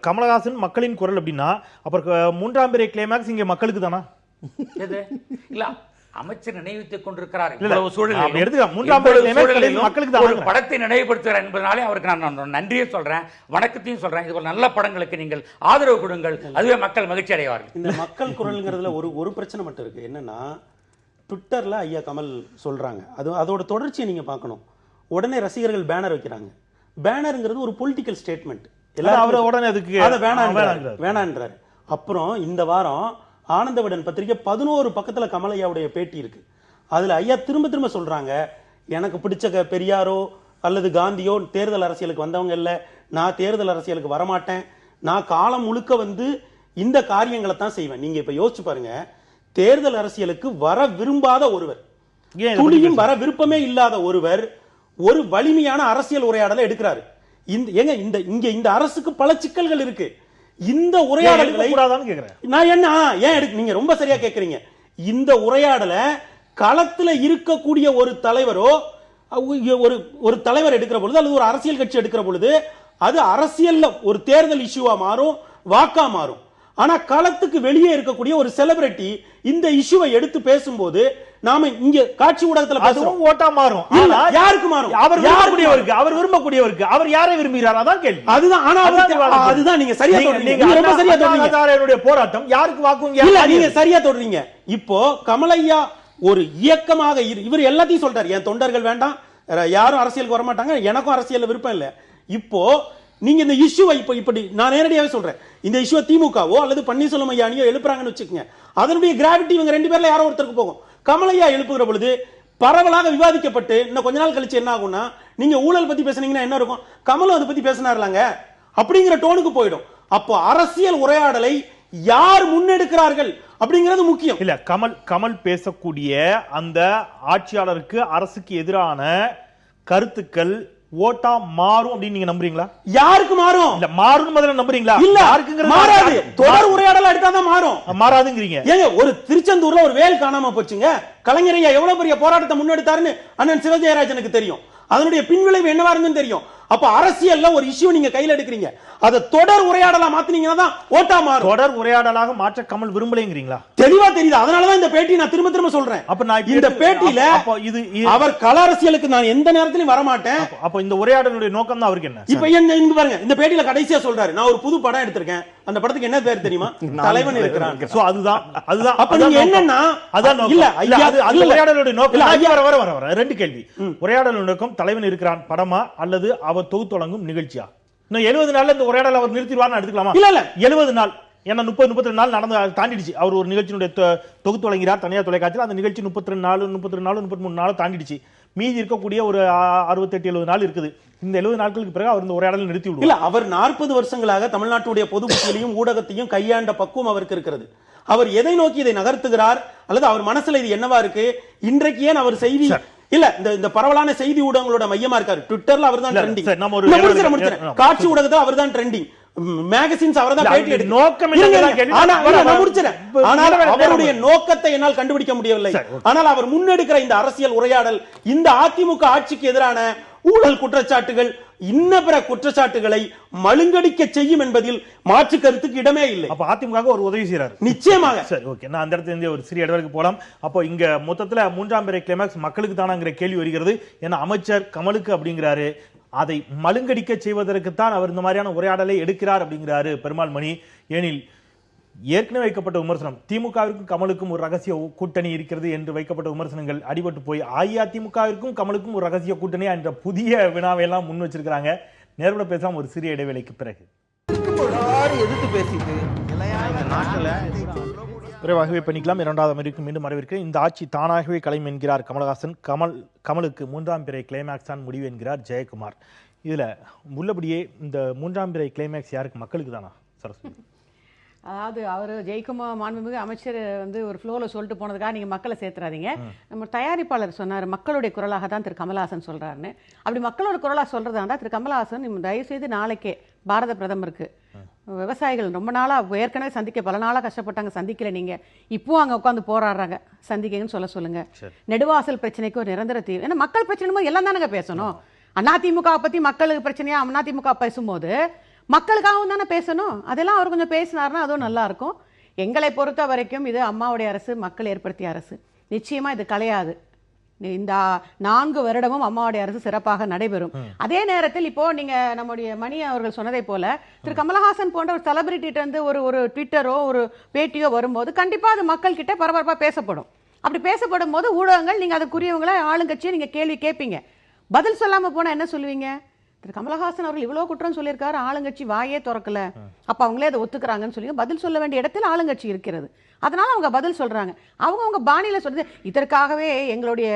கமலஹாசன் மக்களின் குரல் அப்படின்னா அப்புறம் 3ஆம் பிறை கிளைமாக்ஸ் இங்க மக்களுக்கு தானா? இல்ல, அமைச்சர் நினைவுத்துக் கொண்டிருக்கிறார். படத்தை நினைவுபடுத்துகிறார் என்பதனாலே அவருக்கு நான் நன்றியை சொல்றேன், வணக்கத்தையும் சொல்றேன். இது நல்ல படங்களுக்கு நீங்கள் ஆதரவு கொடுங்கள், அதுவே மக்கள் மகிழ்ச்சி அடைவார்கள். இந்த மக்கள் குரல்ங்கிறதுல ஒரு பிரச்சனை மட்டும் இருக்கு. என்னன்னா, ட்விட்டர்ல ஐயா கமல் சொல்றாங்க, அதோட தொடர்ச்சியை நீங்க பார்க்கணும். உடனே ரசிகர்கள் பேனர் வைக்கிறாங்க. பேனருங்கிறது ஒரு பொலிட்டிக்கல் ஸ்டேட்மெண்ட். எல்லாரும் உடனே அதுக்கு வேணான்றாரு. அப்புறம் இந்த வாரம் ஆனந்த விடன் பத்திரிகை 11 பக்கத்துல கமலையாவுடைய பேட்டி இருக்கு. அதுல ஐயா திரும்ப சொல்றாங்க, எனக்கு பிடிச்ச பெரியாரோ அல்லது காந்தியோ தேர்தல் அரசியலுக்கு வந்தவங்க இல்ல, நான் தேர்தல் அரசியலுக்கு வரமாட்டேன், நான் காலம் முழுக்க இந்த காரியங்களை தான் செய்வேன். நீங்க இப்ப யோசிச்சு பாருங்க, தேர்தல் அரசியலுக்கு வர விரும்பாத ஒருவர், துளியும் வர விருப்பமே இல்லாத ஒருவர் ஒரு வலிமையான அரசியல் உரையாடலை எடுக்கிறாரு. இந்த அரசுக்கு பல சிக்கல்கள் இருக்கு. இந்த உரையாடலை நான் நீங்க ரொம்ப சரியா கேக்குறீங்க. இந்த உரையாடலை களத்துல இருக்கக்கூடிய ஒரு தலைவரோ ஒரு தலைவர் எடுக்கிற பொழுது அல்லது ஒரு அரசியல் கட்சி எடுக்கிற பொழுது அது அரசியல்ல ஒரு தேர்தல் இஷ்யூவா மாறும், வாக்கா மாறும். ஆனா களத்துக்கு வெளியே இருக்கக்கூடிய ஒரு செலிபிரிட்டி இந்த இஷ்யூவை எடுத்து பேசும்போது நாம இங்க காட்சி ஊடகத்துல அதுவும் ஓட்டா மாறும். யாருக்கு மாறும்? அவர் விரும்பக்கூடியவருக்கு. அவர் யாரை விரும்புகிறார்? அதான் கேள்வி. அதுதான். ஆனா அதுதான் நீங்க சரியா சொல்றீங்க. ரொம்ப சரியா சொல்றீங்க. போராட்டம் யாருக்கு வாக்கும் இல்ல, நீங்க சரியா சொல்றீங்க. இப்போ கமலையா ஒரு இயக்கமாக இவர் எல்லாத்தையும் சொல்றாரு, என் தொண்டர்கள் வேண்டாம், யாரும் அரசியலுக்கு வர மாட்டாங்க, எனக்கும் அரசியல் விருப்பம் இல்ல. இப்போ நீங்க இந்த இஷ்யூவை இப்படி நான் நேரடியாவே சொல்றேன், இந்த இஷ்யூ திமுகவோ அல்லது பன்னீர்செல்வம் ஐயா அணியோ எழுப்புறாங்கன்னு வச்சுக்கோங்க, அதனுடைய கிராவிட்டி இவங்க 2 பேர்ல யாரோ ஒருத்தருக்கு போகும். கமலையா எழுப்புகிற பொழுது பரவலாக விவாதிக்கப்பட்டு இன்னும் கொஞ்ச நாள் கழிச்சு என்ன ஆகும்னா, நீங்க ஊழல் பத்தி பேசுனீங்கன்னா என்ன இருக்கும், கமலும் அதை பத்தி பேசினார்லாங்க அப்படிங்கிற டோனுக்கு போயிடும். அப்போ அரசியல் உரையாடலை யார் முன்னெடுக்கிறார்கள் அப்படிங்கிறது முக்கியம். இல்ல, கமல் பேசக்கூடிய அந்த ஆட்சியாளருக்கு அரசுக்கு எதிரான கருத்துக்கள் ஓட்டா மாறும் அப்படின்னு நீங்க நம்புறீங்களா? யாருக்கு மாறும்? இல்ல, மாறும் முதல்ல நம்புறீங்களா? இல்ல, மாறாது. தொடர் உரையாடல் எடுத்தாதான் மாறும். மாறாதுங்கிறீங்க. ஏங்க, ஒரு திருச்செந்தூர்ல ஒரு வேல் காணாம போச்சுங்க. கலைஞர் ஐயா எவ்வளவு பெரிய போராட்டத்தை முன்னெடுத்தாருன்னு அண்ணன் சிவஜெயராஜனுக்கு தெரியும். அதனுடைய பின்விளைவு என்னவா இருந்துன்னு தெரியும். அப்ப அரசியல்ல ஒரு இஷ்யூ நீங்க கையில எடுக்கிறீங்க, அதை தொடர் உரையாடலா மாத்தினீங்கன்னா தான் ஓட்டா மாறும். தொடர் உரையாடலாக மாற்ற கமல் விரும்பலைங்கிறீங்களா? தெளிவா தெரியுது. அதனாலதான் இந்த பேட்டி நான் திரும்ப திரும்ப சொல்றேன். அப்ப நான் இந்த பேட்டியில அவர் கள அரசியலுக்கு நான் எந்த நேரத்திலும் வர மாட்டேன். அப்ப இந்த உரையாடலுடைய நோக்கம் தான் அவருக்கு என்ன? இப்ப இங்க பாருங்க, இந்த பேட்டியில கடைசியா சொல்றாரு, நான் ஒரு புது படம் எடுத்திருக்கேன். அந்த படத்துக்கு என்ன பேர் தெரியுமா? தலைவன் இருக்கிறான். சோ அதுதான். அப்ப நீங்க என்னன்னா, இல்ல அது உரையாடலுடைய நோக்கம். வர ரெண்டு கேள்வி. உரையாடலுடைய நோக்கம் தலைவன் இருக்கிறான் படமா அல்லது அவர் தொகுத்து வழங்கும் நிகழ்ச்சியா? இன்னும் 70 நாள்ல இந்த உரையாடல் அவர் நிறுத்திடுவார்னு எடுத்துக்கலாமா? இல்ல இல்ல, 70 நாள் ஏன்னா 30-32 நாள் நடந்து தாண்டிடுச்சு. அவர் ஒரு நிகழ்ச்சியினுடைய தொகுத்து வழங்கிறார் தனியார் தொலைக்காட்சியில். அந்த நிகழ்ச்சி 32 நாள் 33 நாள் தாண்டிடுச்சு. மீதி இருக்கக்கூடிய ஒரு 68-70 நாள் இருக்குது. இந்த 70 நாட்களுக்கு பிறகு அவர் இந்த உரையாடலை நிறுத்தி விடுவார். இல்ல, அவர் 40 வருஷங்களாக தமிழ்நாட்டுடைய பொது புத்தியிலையும் ஊடகத்தையும் கையாண்ட பக்குவம் அவருக்கு இருக்கிறது. அவர் எதை நோக்கி இதை நகர்த்துகிறார் அல்லது அவர் மனசுல இது என்னவா இருக்கு, இன்றைக்கு ஏன் அவர் செய்தி இல்ல இந்த பரவலான செய்தி ஊடகங்களோட மையமா இருக்காரு. ட்விட்டர்ல அவர்தான் ட்ரெண்டிங், காட்சி ஊடகத்துல அவர்தான் ட்ரெண்டிங், மேகசின்ஸ் அவர்தான் பேட்டி எடுத்து நோக்கம். ஆனால் அவருடைய நோக்கத்தை என்னால் கண்டுபிடிக்க முடியவில்லை. ஆனால் அவர் முன்னெடுக்கிற இந்த அரசியல் உரையாடல் இந்த அதிமுக ஆட்சிக்கு எதிரான ஊழல் குற்றச்சாட்டுகள் இன்ன பிற குற்றச்சாட்டுகளை மழுங்கடிக்க செய்யும் என்பதில் மாற்று கருத்துக்கு இடமே இல்லை. அப்ப அதிமுக ஒரு உதவி செய்யறாரு. நிச்சயமாக. சரி, ஓகே, நான் அந்த இடத்துல ஒரு சிறிய இடத்துக்கு போலாம். அப்போ இங்க மொத்தத்துல மூன்றாம் பிறை கிளைமாக்ஸ் மக்களுக்கு தானாங்கிற கேள்வி வருகிறது. ஏன்னா அமைச்சர் கமலுக்கு அப்படிங்கிறாரு, அதை மழுங்கடிக்க செய்வதற்குத்தான் அவர் இந்த மாதிரியான உரையாடலை எடுக்கிறார் அப்படிங்கிறாரு பெருமாள் மணி. ஏனில் ஏற்கனவே வைக்கப்பட்ட விமர்சனம் திமுகவிற்கும் கமலுக்கும் ஒரு ரகசிய கூட்டணி இருக்கிறது என்று வைக்கப்பட்ட விமர்சனங்கள் அடிபட்டு போய் அஇஅதிமுகவிற்கும் கமலுக்கும் ஒரு ரகசிய கூட்டணி என்ற புதிய வினாவை எல்லாம் முன் வச்சிருக்கிறாங்க. நேர்ல பேசாம ஒரு சிறிய இடைவேளைக்கு பிறகு எதிர்த்து பேசிட்டு விரைவாகவே பண்ணிக்கலாம். இரண்டாவது அமர்வுக்கு மீண்டும் வரவேற்கிறேன். இந்த ஆட்சி தானாகவே கலையும் என்கிறார் கமலஹாசன். கமலுக்கு மூன்றாம் பிறை கிளைமேக்ஸ் தான் முடிவு என்கிறார் ஜெயக்குமார். இதுல உள்ளபடியே இந்த மூன்றாம் பிறை கிளைமேக்ஸ் யாருக்கு? மக்களுக்கு தானா சரஸ்வதி? அதாவது அவர் ஜெயக்குமார் மாண்புமிகு அமைச்சர் வந்து ஒரு ஃப்ளோவில் சொல்லிட்டு போனதுக்காக நீங்கள் மக்களை சேர்த்துறாதீங்க. நம்ம தயாரிப்பாளர் சொன்னார் மக்களுடைய குரலாக தான் திரு கமலஹாசன் சொல்கிறாருன்னு. அப்படி மக்களோட குரலாக சொல்கிறதா இருந்தால் திரு கமலஹாசன் தயவுசெய்து நாளைக்கே பாரத பிரதமருக்கு விவசாயிகள் ரொம்ப நாளாக ஏற்கனவே பல நாளாக கஷ்டப்பட்டாங்க, சந்திக்கல. நீங்கள் இப்போவும் அங்கே உட்காந்து போராடுறாங்க, சந்திக்கன்னு சொல்லுங்கள். நெடுவாசல் பிரச்சனைக்கு ஒரு நிரந்தர தீர்வு. ஏன்னா மக்கள் பிரச்சனை எல்லாம் தானங்க பேசணும். அதிமுக பற்றி மக்களுக்கு பிரச்சனையா அதிமுக பேசும்போது மக்களுக்காகவும் தானே பேசணும். அதெல்லாம் அவர் கொஞ்சம் பேசினார்னா அதுவும் நல்லா இருக்கும். எங்களை பொறுத்த வரைக்கும் இது அம்மாவுடைய அரசு, மக்கள் ஏற்படுத்திய அரசு. நிச்சயமா இது கலையாது. இந்த 4 வருடமும் அம்மாவுடைய அரசு சிறப்பாக நடைபெறும். அதே நேரத்தில் இப்போ நீங்க நம்முடைய மணி அவர்கள் சொன்னதை போல திரு கமலஹாசன் போன்ற ஒரு செலிபிரிட்டிட்ட இருந்து ஒரு ட்விட்டரோ ஒரு பேட்டியோ வரும்போது கண்டிப்பா அது மக்கள் கிட்ட பரபரப்பா பேசப்படும். அப்படி பேசப்படும் போது ஊடகங்கள் நீங்க அதுக்குரியவங்களை ஆளுங்கட்சியை நீங்க கேள்வி கேட்பீங்க. பதில் சொல்லாம போனா என்ன சொல்லுவீங்க? திரு கமலஹாசன் அவர்கள் இவ்வளவு குற்றம் சொல்லியிருக்காரு, ஆளுங்கட்சி வாயே திறக்கல, அப்ப அவங்களே அதை ஒத்துக்கிறாங்கன்னு சொல்லி பதில் சொல்ல வேண்டிய இடத்துல ஆளுங்கட்சி இருக்கிறது. அதனால அவங்க பதில் சொல்றாங்க. அவங்க பாணியில சொல்றது. இதற்காகவே எங்களுடைய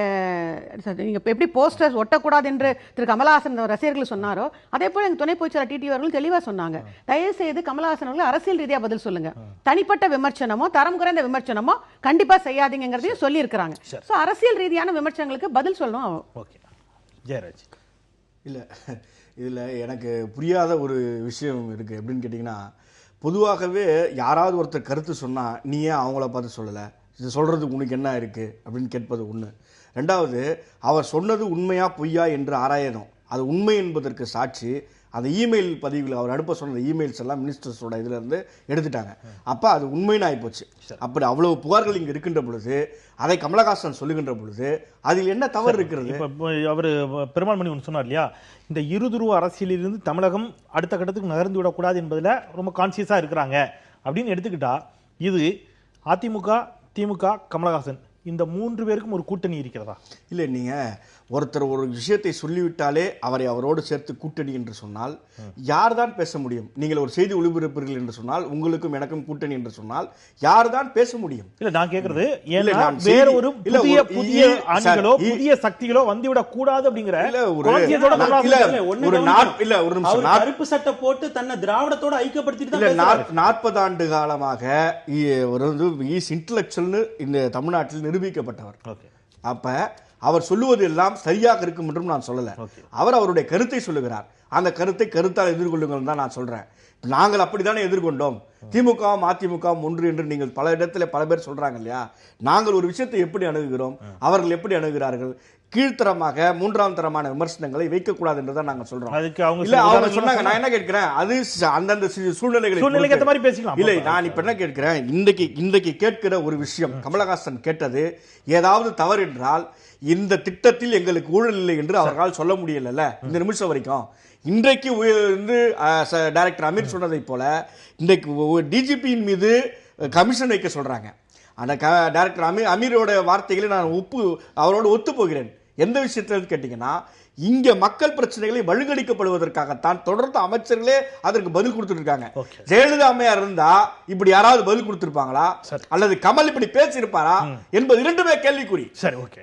நீங்க எப்படி போஸ்டர்ஸ் ஒட்டக்கூடாது என்று திரு கமலஹாசன் ரசிகர்கள் சொன்னாரோ அதே போல எங்க துணை பொதுச்செயலாளர் டிடி அவர்கள் தெளிவா சொன்னாங்க. தயவு செய்து கமலஹாசன் அவர்கள் அரசியல் ரீதியா பதில் சொல்லுங்க. தனிப்பட்ட விமர்சனமோ தரம் குறைந்த விமர்சனமோ கண்டிப்பா செய்யாதீங்கிறதையும் சொல்லி இருக்கிறாங்க. அரசியல் ரீதியான விமர்சனங்களுக்கு பதில் சொல்லணும். ஜெயராஜ், இல்லை இதில் எனக்கு புரியாத ஒரு விஷயம் இருக்குது. எப்படின்னு கேட்டிங்கன்னா, பொதுவாகவே யாராவது ஒருத்தர் கருத்து சொன்னால் நீ ஏன் அவங்கள பார்த்து சொல்லலை, இது சொல்கிறதுக்கு உனக்கு என்ன இருக்குது அப்படின்னு கேட்பது ஒன்று. ரெண்டாவது, அவர் சொன்னது உண்மையா பொய்யா என்று ஆராயணும். அது உண்மை என்பதற்கு சாட்சி அந்த இமெயில் பதிவில் அவர் அனுப்ப சொன்ன இமெயில்ஸ் எல்லாம் மினிஸ்டர்ஸோட இதிலேருந்து எடுத்துட்டாங்க. அப்போ அது உண்மைன்னு ஆகிப்போச்சு. அப்படி அவ்வளவு புகார்கள் இங்கே இருக்கின்ற பொழுது அதை கமலஹாசன் சொல்லுகின்ற பொழுது அதில் என்ன தவறு இருக்கிறது? இப்போ அவர் பெருமாள் மணி ஒன்று சொன்னார் இல்லையா, இந்த இருதுருவ அரசியலிலிருந்து தமிழகம் அடுத்த கட்டத்துக்கு நகர்ந்து விடக்கூடாது என்பதில் ரொம்ப கான்சியஸாக இருக்கிறாங்க அப்படின்னு எடுத்துக்கிட்டா, இது அதிமுக திமுக கமலஹாசன் இந்த 3 பேருக்கும் ஒரு கூட்டணி இருக்கிறதா? இல்லை, நீங்க ஒருத்தர் ஒரு விஷயத்தை சொல்லிவிட்டாலே அவரை அவரோடு சேர்த்து கூட்டணி என்று சொன்னால் யார் தான் பேச முடியும்? நீங்கள் ஒரு செய்தி ஒளிபரப்புகள் என்று சொன்னால் உங்களுக்கும் எனக்கும் கூட்டணி என்று சொன்னால் யார் தான் பேச முடியும்? இல்ல, நான் கேக்குறது வேற ஒரு புதிய அணிகளோ புதிய சக்திகளோ வந்துவிடக் கூடாது அப்படிங்கிற கருப்பு சட்டை போட்டு தன்னை திராவிடத்தோட ஐக்கியப்படுத்திட்டு 40 ஆண்டு காலமாக இன்டலெக்சுவல்னு இந்த தமிழ்நாட்டில் நிரூபிக்கப்பட்டவர். அப்ப அவர் சொல்லுவது எல்லாம் சரியாக இருக்கும் என்றும் நான் சொல்லல. அவர் அவருடைய கருத்தை சொல்லுகிறார். அந்த கருத்தை கருத்தால் எதிர்கொள்ளுங்கள் தான் நான் சொல்றேன். நாங்கள் அப்படித்தானே எதிர்கொண்டோம். திமுகவும் அதிமுகவும் ஒன்று என்று நீங்கள் பல இடத்துல பல பேர் சொல்றாங்க இல்லையா? நாங்கள் ஒரு விஷயத்தை எப்படி அணுகுகிறோம், அவர்கள் எப்படி அணுகுகிறார்கள்? கீழ்த்தரமாக 3ஆம் தரமான விமர்சனங்களை வைக்கக்கூடாது என்றுதான் நாங்கள் சொல்றோம். அவங்க சொன்னாங்க. நான் என்ன கேட்கிறேன், அது அந்தந்த சூழ்நிலைகளுக்கு ஏற்ற மாதிரி பேசிக்கலாம். இல்லை, நான் இப்ப என்ன கேட்கிறேன், இன்றைக்கு கேட்கிற ஒரு விஷயம், கமலஹாசன் கேட்டது ஏதாவது தவறு என்றால் இந்த திட்டத்தில் எங்களுக்கு ஊழல் இல்லை என்று அவர்களால் சொல்ல முடியல இந்த நிமிஷம் வரைக்கும். இன்றைக்கு டைரக்டர் அமீர் சொன்னதை போல இன்றைக்கு டிஜிபியின் மீது கமிஷன் வைக்க சொல்றாங்க. அந்த டைரக்டர் அமீரோட வார்த்தைகளை நான் அவரோடு ஒத்து போகிறேன். எந்த விஷயத்தில் கேட்டீங்கன்னா, இங்க மக்கள் பிரச்சனைகளை வழுகடிக்கப்படுவதற்காகத்தான் தொடர்ந்து அமைச்சர்களே அதற்கு பதில் கொடுத்துட்டு இருக்காங்க. ஜெயலலிதா அம்மையார் இருந்தா இப்படி யாராவது பதில் கொடுத்திருப்பாங்களா, அல்லது கமல் இப்படி பேசியிருப்பாரா என்பது இரண்டுமே கேள்விக்குறி. சரி, ஓகே.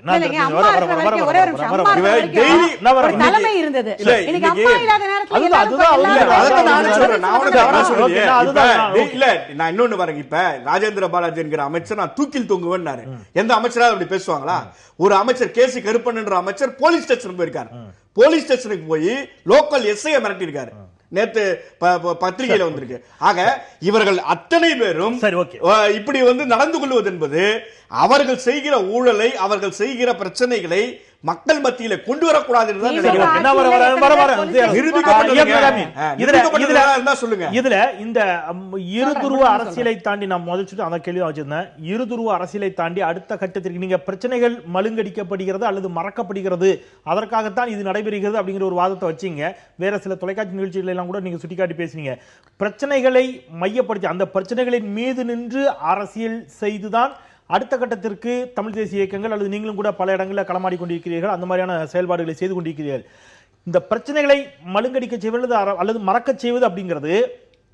நான் இன்னொன்னு பாருங்க, இப்ப ராஜேந்திர பாலாஜி என்கிற அமைச்சர் நான் தூக்கில் தொங்குவேன்னாரு. எந்த அமைச்சராவது அப்படி பேசுவாங்களா? ஒரு அமைச்சர் கேசி கருப்பன் என்ற அமைச்சர் போலீஸ் ஸ்டேஷன் போயிருக்காரு. போலீஸ் ஸ்டேஷனுக்கு போய் லோக்கல் எஸ்ஐ மிரட்டி இருக்காரு. நேத்து பத்திரிகையில வந்திருக்கு. ஆக இவர்கள் அத்தனை பேரும் இப்படி நடந்து கொள்வது என்பது அவர்கள் செய்கிற ஊழலை, அவர்கள் செய்கிற பிரச்சனைகளை மக்கள் மத்தியில கொண்டு வரக்கூடாது. இதுல இந்த இருதுருவ அரசியலை தாண்டி நான் முதல் அந்த கேள்வி வச்சிருந்தேன். இருதுருவ அரசியலை தாண்டி அடுத்த கட்டத்திற்கு நீங்க பிரச்சனைகள் மழுங்கடிக்கப்படுகிறது அல்லது மறக்கப்படுகிறது, அதற்காகத்தான் இது நடைபெறுகிறது அப்படிங்கிற ஒரு வாதத்தை வச்சீங்க. வேற சில தொலைக்காட்சி நிகழ்ச்சிகள் எல்லாம் கூட நீங்க சுட்டிக்காட்டி பேசுனீங்க. பிரச்சனைகளை மையப்படுத்தி அந்த பிரச்சனைகளின் மீது நின்று அரசியல் செய்துதான் அடுத்த கட்டத்திற்கு தமிழ் தேசிய இயக்கங்கள் அல்லது நீங்களும் கூட பல இடங்களில் களமாடி கொண்டிருக்கிறீர்கள், அந்த மாதிரியான செயல்பாடுகளை செய்து கொண்டிருக்கிறீர்கள். இந்த பிரச்சனைகளை மழுங்கடிக்க செய்வது அல்லது மறக்க செய்வது அப்படிங்கிறது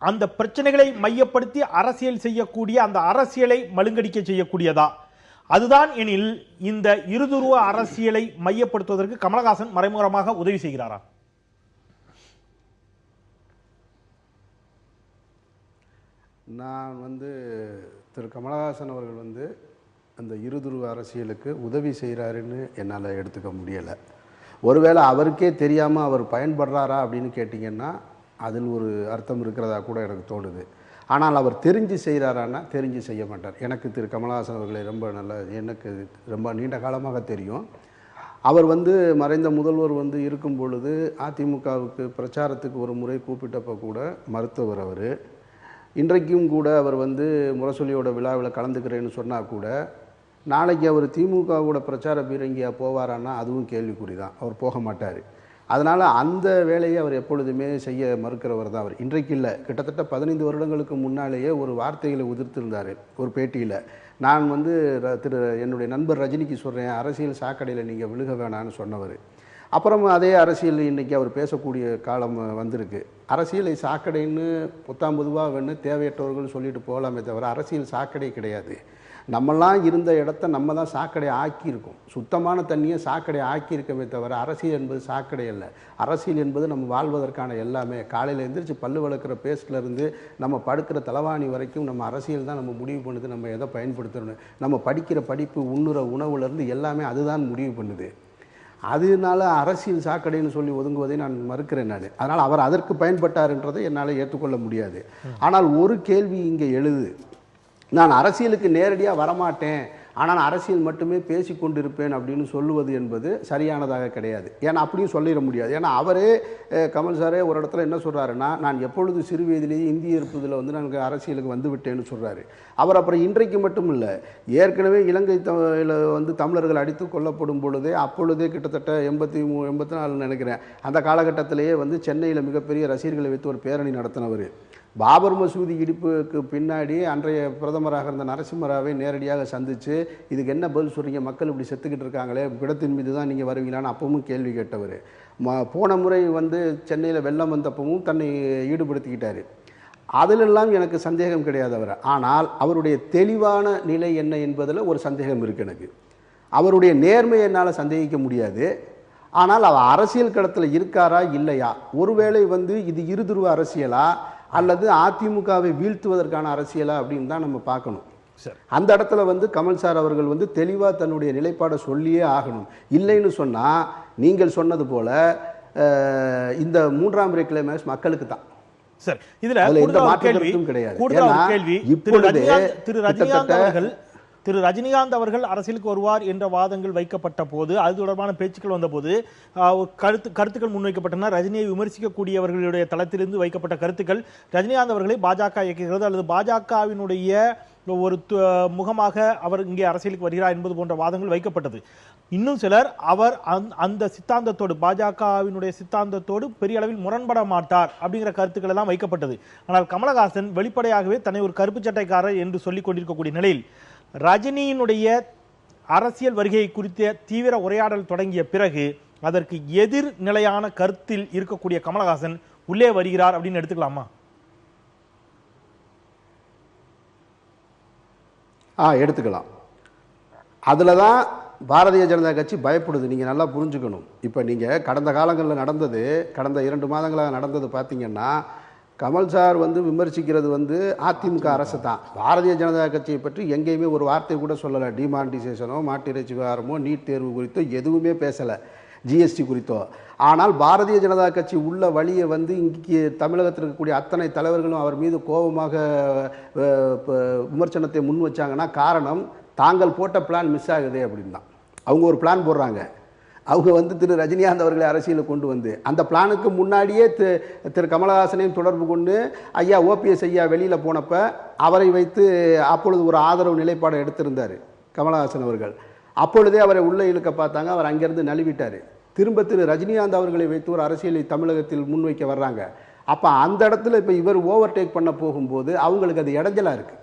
அந்த பிரச்சனைகளை மையப்படுத்தி அரசியல் செய்யக்கூடிய அந்த அரசியலை மழுங்கடிக்க செய்யக்கூடியதா? அதுதான் எனில் இந்த இருதுருவ அரசியலை மையப்படுத்துவதற்கு கமலஹாசன் மறைமுகமாக உதவி செய்கிறாரா? நான் திரு கமலஹாசன் அவர்கள் அந்த இருதுருவ அரசியலுக்கு உதவி செய்கிறாருன்னு என்னால் எடுத்துக்க முடியலை. ஒருவேளை அவருக்கே தெரியாமல் அவர் பயன்படுறாரா அப்படின்னு கேட்டிங்கன்னா அதில் ஒரு அர்த்தம் இருக்கிறதா கூட எனக்கு தோணுது. ஆனால் அவர் தெரிஞ்சு செய்கிறாரான்னா தெரிஞ்சு செய்ய மாட்டார். எனக்கு திரு கமலஹாசன் அவர்களை எனக்கு ரொம்ப நீண்ட காலமாக தெரியும். அவர் மறைந்த முதல்வர் இருக்கும் பொழுது அதிமுகவுக்கு பிரச்சாரத்துக்கு ஒரு முறை கூப்பிட்டப்போ கூட மறுத்தவர் அவர். இன்றைக்கும் கூட அவர் முரசொலியோட விழாவில் கலந்துக்கிறேன்னு சொன்னால் கூட நாளைக்கு அவர் திமுகவோட பிரச்சார பீரங்கியாக போவாரான்னா அதுவும் கேள்விக்குறி தான். அவர் போக மாட்டார். அதனால் அந்த வேலையை அவர் எப்பொழுதுமே செய்ய மறுக்கிறவர் தான் அவர். இன்றைக்கு இல்லை, கிட்டத்தட்ட 15 வருடங்களுக்கு முன்னாலேயே ஒரு வார்த்தைகளை உதிர்த்திருந்தார் ஒரு பேட்டியில். நான் என்னுடைய நண்பர் ரஜினிக்கு சொல்கிறேன், அரசியல் சாக்கடையில் நீங்கள் விழுக வேணான்னு சொன்னவர். அப்புறம் அதே அரசியல் இன்றைக்கி அவர் பேசக்கூடிய காலம் வந்திருக்கு. அரசியலை சாக்கடைன்னு பொதுவாக தேவையற்றவர்கள் சொல்லிட்டு போகலாமே தவிர அரசியல் சாக்கடை கிடையாது. நம்மெல்லாம் இருந்த இடத்த நம்ம தான் சாக்கடை ஆக்கியிருக்கோம். சுத்தமான தண்ணியை சாக்கடை ஆக்கியிருக்கமே தவிர அரசியல் என்பது சாக்கடை அல்ல. அரசியல் என்பது நம்ம வாழ்வதற்கான எல்லாமே. காலையில் எழுந்திரிச்சு பல்லு வளர்க்குற பேஸ்ட்லேருந்து நம்ம படுக்கிற தலைவாணி வரைக்கும் நம்ம அரசியல் தான் நம்ம முடிவு பண்ணுது. நம்ம எதை பயன்படுத்தணும், நம்ம படிக்கிற படிப்பு, உண்ணுற உணவுலேருந்து எல்லாமே அதுதான் முடிவு பண்ணுது. அதனால அரசியல் சாக்கடைன்னு சொல்லி ஒதுங்குவதை நான் மறுக்கிறேன். அதனால் அவர் அதற்கு பயன்பட்டார்ன்றதை என்னால் ஏற்றுக்கொள்ள முடியாது. ஆனால் ஒரு கேள்வி இங்கே எழுது, நான் அரசியலுக்கு நேரடியாக வரமாட்டேன், ஆனால் அரசியல் மட்டுமே பேசி கொண்டிருப்பேன் அப்படின்னு சொல்லுவது என்பது சரியானதாக கிடையாது. ஏன்னா அப்படியும் சொல்லிட முடியாது. ஏன்னா அவரே கமல் சாரே ஒரு இடத்துல என்ன சொல்கிறாருன்னா, நான் எப்பொழுது சிறு வயதிலேயே இந்திய இருப்பதில் நான் அரசியலுக்கு வந்து விட்டேன்னு சொல்கிறாரு. அவர் அப்புறம் இன்றைக்கு மட்டும் இல்லை, ஏற்கனவே இலங்கை தமிழர்கள் அடித்து கொல்லப்படும் பொழுதே அப்பொழுதே கிட்டத்தட்ட 84 நினைக்கிறேன், அந்த காலகட்டத்திலேயே சென்னையில் மிகப்பெரிய ரசிகர்களை வைத்து ஒரு பேரணி நடத்தினவர். பாபர் மசூதி இடிப்புக்கு பின்னாடி அன்றைய பிரதமராக இருந்த நரசிம்மராவை நேரடியாக சந்தித்து இதுக்கு என்ன பதில் சொல்கிறீங்க, மக்கள் இப்படி செத்துக்கிட்டு இருக்காங்களே, பிடத்தின் மீது தான் நீங்கள் வருவீங்களான்னு அப்பவும் கேள்வி கேட்டவர். போன முறை சென்னையில் வெள்ளம் வந்தப்பவும் தன்னை ஈடுபடுத்திக்கிட்டார். அதிலெல்லாம் எனக்கு சந்தேகம் கிடையாது அவர். ஆனால் அவருடைய தெளிவான நிலை என்ன என்பதில் ஒரு சந்தேகம் இருக்குது எனக்கு. அவருடைய நேர்மையை என்னால் சந்தேகிக்க முடியாது. ஆனால் அவர் அரசியல் களத்தில் இருக்காரா இல்லையா, ஒருவேளை இது இருதுருவ அரசியலா அல்லது அதிமுகவை வீழ்த்துவதற்கான அரசியலா அப்படின்னு தான் நம்ம பார்க்கணும். அந்த இடத்துல கமல் சார் அவர்கள் தெளிவாக தன்னுடைய நிலைப்பாடை சொல்லியே ஆகணும். இல்லைன்னு சொன்னால் நீங்கள் சொன்னது போல இந்த மூன்றாம் முறை கிளைமேக்ஸ் மக்களுக்கு தான். சார், இதுல எந்த மாற்று கருத்தும் கிடையாது. திரு ரஜினிகாந்த் அவர்கள் அரசியலுக்கு வருவார் என்ற வாதங்கள் வைக்கப்பட்ட போது, அது தொடர்பான பேச்சுக்கள் வந்த போது கருத்துக்கள் முன்வைக்கப்பட்டன. ரஜினியை விமர்சிக்கக்கூடியவர்களுடைய தளத்திலிருந்து வைக்கப்பட்ட கருத்துக்கள் ரஜினிகாந்த் அவர்களை பாஜக இயக்குகிறது அல்லது பாஜகவினுடைய ஒரு முகமாக அவர் இங்கே அரசியலுக்கு வருகிறார் என்பது போன்ற வாதங்கள் வைக்கப்பட்டது. இன்னும் சிலர் அவர் அந்த சித்தாந்தத்தோடு, பாஜகவினுடைய சித்தாந்தத்தோடு பெரிய அளவில் முரண்பட மாட்டார் அப்படிங்கிற கருத்துக்கள் எல்லாம் வைக்கப்பட்டது. ஆனால் கமலஹாசன் வெளிப்படையாகவே தன்னை ஒரு கருப்பு சட்டைக்காரர் என்று சொல்லிக் கொண்டிருக்கக்கூடிய நிலையில் ரஜினியினுடைய அரசியல் வருகை குறித்த தீவிர உரையாடல் தொடங்கிய பிறகு அதற்கு எதிர் நிலையான கருத்தில் இருக்கக்கூடிய கமலஹாசன் உள்ளே வருகிறார் அப்படின்னு எடுத்துக்கலாமா? எடுத்துக்கலாம். அதில் தான் பாரதிய ஜனதா கட்சி பயப்படுது. நீங்கள் நல்லா புரிஞ்சுக்கணும். இப்போ நீங்கள் கடந்த காலங்களில் நடந்தது, கடந்த 2 மாதங்களாக நடந்தது பார்த்தீங்கன்னா, கமல் சார் விமர்சிக்கிறது அதிமுக அரசு தான். பாரதிய ஜனதா கட்சியை பற்றி எங்கேயுமே ஒரு வார்த்தை கூட சொல்லலை. டிமானிட்டைசேஷனோ, மாட்டிறைச்சி விவகாரமோ, நீட் தேர்வு குறித்தோ எதுவுமே பேசலை, ஜிஎஸ்டி குறித்தோ. ஆனால் பாரதிய ஜனதா கட்சி உள்ள வழியை இங்கே தமிழகத்தில் இருக்கக்கூடிய அத்தனை தலைவர்களும் அவர் மீது கோபமாக விமர்சனத்தை முன் வச்சாங்கன்னா காரணம் தாங்கள் போட்ட பிளான் மிஸ் ஆகுது அப்படின்னு தான். அவங்க ஒரு பிளான் போடுறாங்க. அவங்க திரு ரஜினிகாந்த் அவர்களை அரசியலை கொண்டு அந்த பிளானுக்கு முன்னாடியே திரு கமலஹாசனையும் தொடர்பு கொண்டு ஐயா ஓபிஎஸ் ஐயா வெளியில் போனப்ப அவரை வைத்து அப்பொழுது ஒரு ஆதரவு நிலைப்பாடை எடுத்திருந்தார் கமலஹாசன் அவர்கள். அப்பொழுதே அவரை உள்ளே இழுக்க பார்த்தாங்க. அவர் அங்கேருந்து நழுவிட்டார். திரும்ப திரு ரஜினிகாந்த் அவர்களை வைத்து ஒரு அரசியலை தமிழகத்தில் முன்வைக்க வர்றாங்க. அப்போ அந்த இடத்துல இப்போ இவர் ஓவர்டேக் பண்ண போகும்போது அவங்களுக்கு அது இடைஞ்சலாக இருக்குது.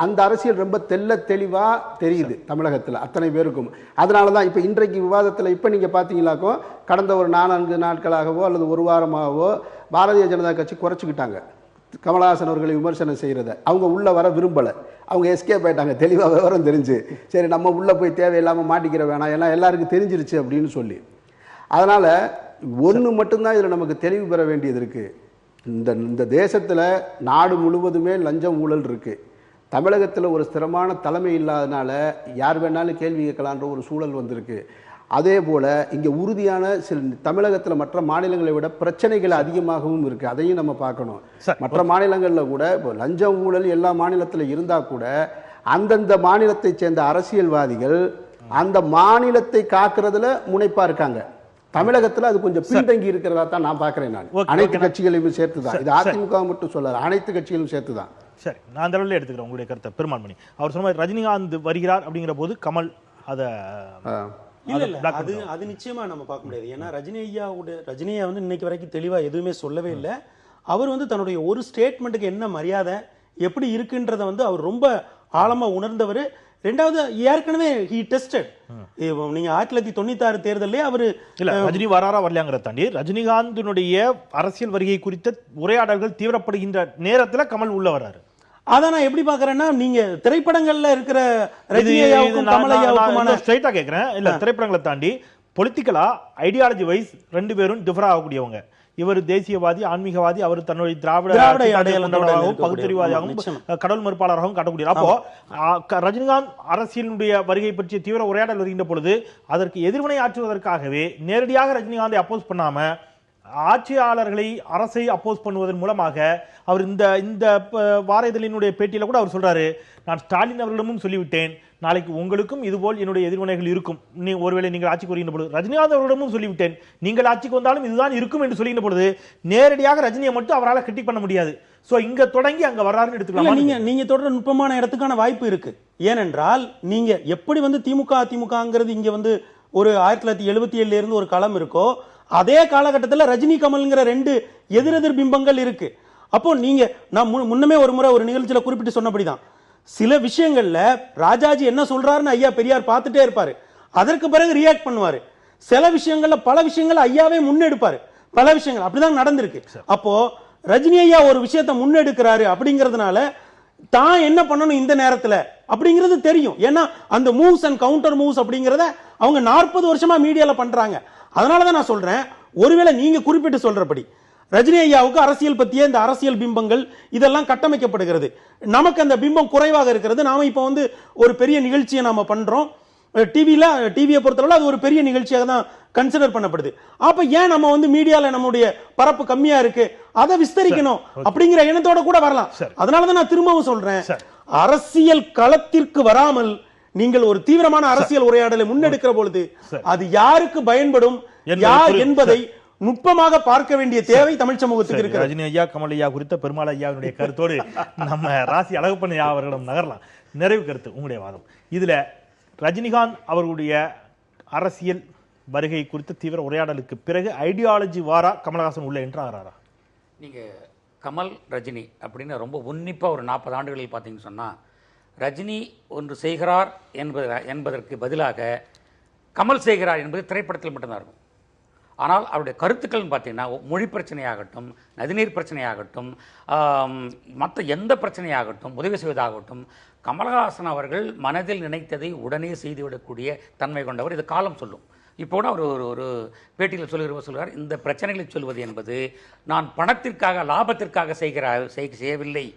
அந்த அரசியல் ரொம்ப தெளிவாக தெரியுது தமிழகத்தில் அத்தனை பேருக்கும். அதனால தான் இப்போ இன்றைக்கு விவாதத்தில் இப்போ நீங்கள் பார்த்தீங்களாக்கோ கடந்த ஒரு 4 நாட்களாகவோ அல்லது ஒரு வாரமாகவோ பாரதிய ஜனதா கட்சி குறைச்சிக்கிட்டாங்க கமலஹாசன் அவர்களை விமர்சனம் செய்கிறத. அவங்க உள்ளே வர விரும்பலை, அவங்க எஸ்கேப் ஆயிட்டாங்க. தெளிவாக விவரம் தெரிஞ்சு, சரி நம்ம உள்ளே போய் தேவையில்லாமல் மாட்டிக்கிற வேணாம், எல்லாம் எல்லாருக்கும் தெரிஞ்சிருச்சு அப்படின்னு சொல்லி. அதனால் ஒன்று மட்டும்தான் இதில் நமக்கு தெளிவு பெற வேண்டியது இருக்குது. இந்த தேசத்தில் நாடு முழுவதுமே லஞ்சம் ஊழல் இருக்குது. தமிழகத்தில் ஒரு ஸ்திரமான தலைமை இல்லாதனால யார் வேணாலும் கேள்வி கேட்கலான்ற ஒரு சூழல் வந்திருக்கு. அதே போல் இங்கே உறுதியான தமிழகத்தில் மற்ற மாநிலங்களை விட பிரச்சனைகள் அதிகமாகவும் இருக்குது. அதையும் நம்ம பார்க்கணும். மற்ற மாநிலங்களில் கூட இப்போ லஞ்சம் ஊழல் எல்லா மாநிலத்தில் இருந்தால் கூட அந்தந்த மாநிலத்தை சேர்ந்த அரசியல்வாதிகள் அந்த மாநிலத்தை காக்கிறதுல முனைப்பாக இருக்காங்க. தமிழகத்தில் அது கொஞ்சம் பின்தங்கி இருக்கிறதா தான் நான் பார்க்குறேன். நான் அனைத்து கட்சிகளையும் சேர்த்து தான், இது அதிமுக மட்டும் சொல்லல, அனைத்து கட்சிகளும் சேர்த்து தான். சரி, நான் அந்த அளவில் எடுத்துக்கிறேன் உங்களுடைய கருத்தை. பெருமாள்மணி அவர் சொன்ன ரஜினிகாந்த் வருகிறார் அப்படிங்கிற போது கமல் அதை அது நிச்சயமா நம்ம பார்க்க முடியாது. ஏன்னா ரஜினியை இன்னைக்கு வரைக்கும் தெளிவா எதுவுமே சொல்லவே இல்லை. அவர் தன்னுடைய ஒரு ஸ்டேட்மெண்ட்டுக்கு என்ன மரியாதை எப்படி இருக்குன்றத அவர் ரொம்ப ஆழமா உணர்ந்தவர். ரெண்டாவது, ஏற்கனவே ஹி டெஸ்டட். நீங்க 1996 தேர்தலே அவரு ரஜினி வராரா வரலையாங்கிறத தாண்டி ரஜினிகாந்தினுடைய அரசியல் வருகை குறித்த உரையாடல்கள் தீவிரப்படுகின்ற நேரத்துல கமல் உள்ள வராரு. அதான் நான் எப்படி பாக்குறேன்னா, நீங்க திரைப்படங்கள்ல இருக்கிற ரஜினியாவுக்கும் கமலையாவுக்கும் ஸ்ட்ரைட்டா கேட்கிறேன். இல்ல, திரைப்படங்களை தாண்டி பொலிட்டிக்கலா ஐடியாலஜி வைஸ் 2 பேரும் டிஃபர் ஆகக்கூடியவங்க. இவர் தேசியவாதி, ஆன்மீகவாதி, அவர் தன்னுடைய திராவிட அடையாளமாகவும் பகுத்தறிவாதியாகவும் கடவுள் மறுப்பாளராகவும் காட்டக்கூடிய. அப்போ ரஜினிகாந்த் அரசியலுடைய வருகை பற்றிய தீவிர உரையாடல் வருகின்ற பொழுது அதற்கு எதிர்வினை ஆற்றுவதற்காகவே நேரடியாக ரஜினிகாந்தை அப்போஸ் பண்ணாம ஆட்சியாளர்களை, அரசை அப்போஸ் பண்ணுவதன் மூலமாக அவர் இந்த வார இதழினுடைய பேட்டியில கூட அவர் சொல்றாரு, நான் ஸ்டாலின் அவர்களிடமும் சொல்லிவிட்டேன், நாளைக்கு உங்களுக்கும் இதுபோல் என்னுடைய எதிர்வினைகள் இருக்கும், ஒருவேளை நீங்கள் ஆட்சிக்கு வருகின்ற பொழுது. ரஜினிகாந்த் அவர்களிடமும் சொல்லிவிட்டேன், நீங்கள் ஆட்சிக்கு வந்தாலும் இதுதான் இருக்கும் என்று சொல்லுகின்ற பொழுது நேரடியாக ரஜினியை மட்டும் அவரால் கிரிட்டிக் பண்ண முடியாது. சோ இங்க தொடங்கி அங்க வர்றாருன்னு எடுத்துக்கலாம். நீங்க தொடர நுட்பமான இடத்துக்கான வாய்ப்பு இருக்கு. ஏனென்றால் நீங்க எப்படி திமுக அதிமுகங்கிறது இங்க ஒரு 1977 இருந்து ஒரு களம் இருக்கோ, அதே காலகட்டத்தில் ரஜினி கமல்ங்கிற 2 எதிரெதிர் பிம்பங்கள் இருக்கு. அப்போ நீங்க நான் முன்னமே ஒரு முறை ஒரு நிகழ்ச்சியில குறிப்பிட்டு சொன்னபடிதான் சில விஷயங்கள்ல ராஜாஜி என்ன சொல்றாருன்னு ஐயா பெரியார் பார்த்துட்டே இருப்பாரு, அதற்கு பிறகு ரியாக்ட் பண்ணுவாரு. சில விஷயங்கள்ல பல விஷயங்கள் ஐயாவே முன்னெடுப்பாரு, பல விஷயங்கள் அப்படிதான் நடந்திருக்கு. அப்போ ரஜினி ஐயா ஒரு விஷயத்தை முன்னெடுக்கிறாரு அப்படிங்கிறதுனால தான் என்ன பண்ணணும் இந்த நேரத்துல அப்படிங்கிறது தெரியும். ஏன்னா அந்த மூவ்ஸ் அண்ட் கவுண்டர் மூவ்ஸ் அப்படிங்கறத அவங்க 40 வருஷமா மீடியால பண்றாங்க. அதனாலதான் நான் சொல்றேன், ஒருவேளை நீங்க குறிப்பிட்டு சொல்றபடி ரஜினி ஐயாவுக்கு அரசியல் பத்திய இந்த அரசியல் பிம்பங்கள் இதெல்லாம் கட்டமைக்கப்படுகிறது, நமக்கு அந்த பிம்பம் குறைவாக இருக்கிறது. நாம இப்ப வந்து ஒரு பெரிய நிகழ்ச்சியை நாம பண்றோம், டிவியை பொறுத்தளவு அது ஒரு பெரிய நிகழ்ச்சியாக தான் கன்சிடர் பண்ணப்படுது. அப்ப ஏன் நம்ம வந்து மீடியால நம்முடைய பரப்பு கம்மியா இருக்கு, அதை விஸ்தரிக்கணும் அப்படிங்கிற எண்ணத்தோட கூட வரலாம். அதனாலதான் நான் திரும்பவும் சொல்றேன், அரசியல் களத்திற்கு வராமல் நீங்கள் ஒரு தீவிரமான அரசியல் உரையாடலை முன்னெடுக்கிற பொழுது அது யாருக்கு பயன்படும் யார் என்பதை நுட்பமாக பார்க்க வேண்டிய தேவை தமிழ் சமூகத்துக்கு இருக்கு. ரஜினி ஐயா, கமல் ஐயா குறித்த பெருமாள் ஐயாவுடைய கருத்தோடு நம்ம ராசி அழகப்பன் ஐயா அவர்களிடம் நகரலாம். நிறைவு கருத்து உங்களுடைய வாதம். இதுல ரஜினிகாந்த் அவர்களுடைய அரசியல் வருகை குறித்த தீவிர உரையாடலுக்கு பிறகு ஐடியாலஜி வாரா கமலஹாசன் உள்ள என்று ஆகிறாரா? நீங்க கமல் ரஜினி அப்படின்னு ரொம்ப உன்னிப்பா ஒரு 40 ஆண்டுகளில் பார்த்தீங்கன்னு சொன்னா ரஜினி ஒன்று செய்கிறார் என்பதற்கு பதிலாக கமல் செய்கிறார் என்பது திரைப்படத்தில் மட்டும்தான் இருக்கும். ஆனால் அவருடைய கருத்துக்கள் பார்த்தீங்கன்னா மொழி பிரச்சனையாகட்டும், நதிநீர் பிரச்சனையாகட்டும், மற்ற எந்த பிரச்சனையாகட்டும், உதவி செய்வதாகட்டும், கமலஹாசன் அவர்கள் மனதில் நினைத்ததை உடனே செய்துவிடக்கூடிய தன்மை கொண்டவர். இது காலம் சொல்லும். இப்போ கூட அவர் ஒரு பேட்டியில் சொல்கிறார், இந்த பிரச்சனைகளை சொல்வது என்பது நான் பணத்திற்காக லாபத்திற்காக செய்யவில்லை,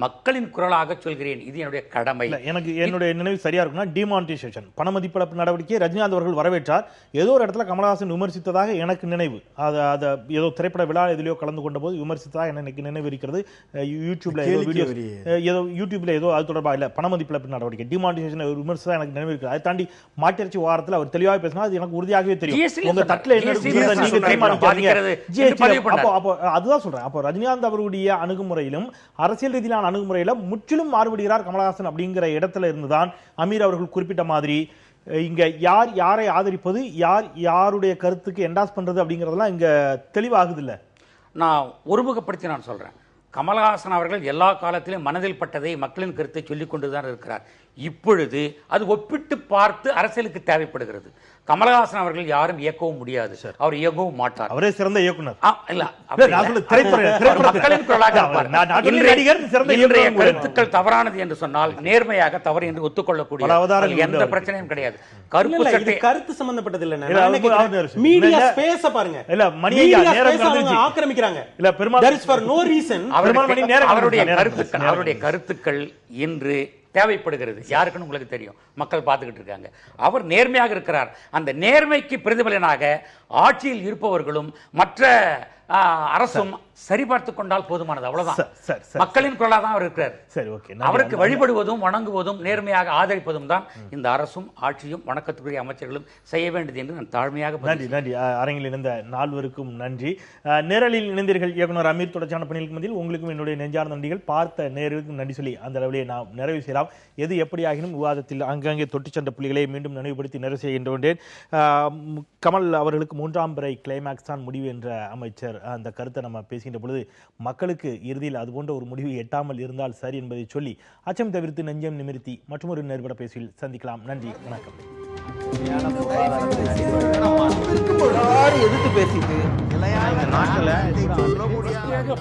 மக்களின் குரலாக சொல்கிறேன், இது என்னுடைய கடமை. எனக்கு என்னுடைய நினைவு சரியா இருக்குன்னா டிமானிட்டைசேஷன் பண மதிப்பிழப்பு நடவடிக்கையை ரஜினிகாந்த் அவர்கள் வரவேற்றார். ஏதோ ஒரு இடத்துல கமலஹாசன் விமர்சித்ததாக எனக்கு நினைவு. அதை ஏதோ திரைப்பட விழா எதிலையோ கலந்து கொண்ட போது விமர்சித்ததாக எனக்கு நினைவு இருக்கிறது. யூடியூப்ல ஏதோ அது தொடர்பாக இல்ல பண மதிப்பிழப்பு நடவடிக்கை டிமானிட்டைசேஷன் விமர்சித்தா எனக்கு நினைவு இருக்குது. அதை தாண்டி மாட்டிறைச்சி வாரத்தில் அவர் தெளிவாக பேசினா அது எனக்கு உறுதியாகவே தெரியும். உங்க தட்டில் என்ன அதுதான் சொல்றேன். அப்போ ரஜினிகாந்த் அவருடைய அணுகுமுறையிலும் அரசியல் ரீதியிலான அணுகுமுறையில முற்றிலும் மாறுபடுகிறார் கமலஹாசன் அப்படிங்கிற இடத்துல இருந்துதான் அமீர் அவர்கள் குறிப்பிட்ட மாதிரி இங்க யார் யாரை ஆதரிப்பது, யார் யாருடைய கருத்துக்கு என்டாஸ் பண்றது அப்படிங்கறதெல்லாம் இங்க தெளிவாகுது இல்ல. நான் ஒருமுகப்படுத்தி நான் சொல்றேன், கமலஹாசன் அவர்கள் எல்லா காலத்திலும் மனதில் பட்டதை மக்களின் கருத்தை சொல்லிக் கொண்டுதான் இருக்கிறார். இப்பொழுது அது ஒப்பிட்டு பார்த்து அரசியலுக்கு தேவைப்படுகிறது. கமலஹாசன் அவர்கள் யாரும் இயக்கவும் முடியாது, அவர் இயக்கவும் மாட்டார். அவரே சிறந்த இயக்குனர். இன்றைய கருத்துக்கள் தவறானது என்று சொன்னால் நேர்மையாக தவறு என்று ஒத்துக்கொள்ளக்கூடிய எந்த பிரச்சனையும் கிடையாது. கருப்பு சட்டை கருத்து சம்பந்தப்பட்டது இல்ல, மீடியா ஸ்பேஸ் பாருங்க. இல்ல மணியா நேரம் ஆக்கிரமிக்கிறாங்க. இல்ல Perumal there is for no reason அவருடைய கருத்துக்கள் இன்று தேவைப்படுகிறது. யாருக்குன்னு உங்களுக்கு தெரியும், மக்கள் பார்த்துக்கிட்டு இருக்காங்க. அவர் நேர்மையாக இருக்கிறார். அந்த நேர்மைக்கு பிரதிபலனாக ஆட்சியில் இருப்பவர்களும் மற்ற அரசும் சரிபார்த்து கொண்டால் போதுமானது. அவ்வளவுதான். மக்களின் குரலாக தான் அவர் இருக்கிறார். அவருக்கு வழிபடுவதும் வணங்குவதும் நேர்மையாக ஆதரிப்பதும் தான் இந்த அரசும் ஆட்சியும் வணக்கத்துக்குரிய அமைச்சர்களும் செய்ய வேண்டியது என்று நான் தாழ்மையாக நன்றி. அரங்கில் இணைந்த நால்வருக்கும் நன்றி. நேரலில் இணைந்தீர்கள் இயக்குனர் அமீர். தொடர்ச்சியான பணிகளுக்கு மத்தியில் உங்களுக்கும் என்னுடைய நெஞ்சார்ந்த நன்றிகள். பார்த்த நேர்களுக்கும் நன்றி சொல்லி அந்த அளவிலே நாம் நிறைவு செய்யலாம். எது எப்படியாகினும் விவாதத்தில் அங்கங்கே தொட்டு சென்ற புள்ளிகளை மீண்டும் நினைவுபடுத்தி நிறைவு செய்கின்றேன். கமல் அவர்களுக்கு 3ஆம் பிறை கிளைமேக்ஸ் தான் முடிவு என்ற அமைச்சர் அந்த கருத்தை நம்ம பேசுகின்ற பொழுது மக்களுக்கு இறுதியில் அதுபோன்ற ஒரு முடிவு எட்டாமல் இருந்தால் சரி என்பதை சொல்லி அச்சம் தவிர்த்து நெஞ்சம் நிமிர்த்தி மற்றொரு நேர்பட பேசியில் சந்திக்கலாம். நன்றி, வணக்கம். எதிர்த்து பேசிட்டு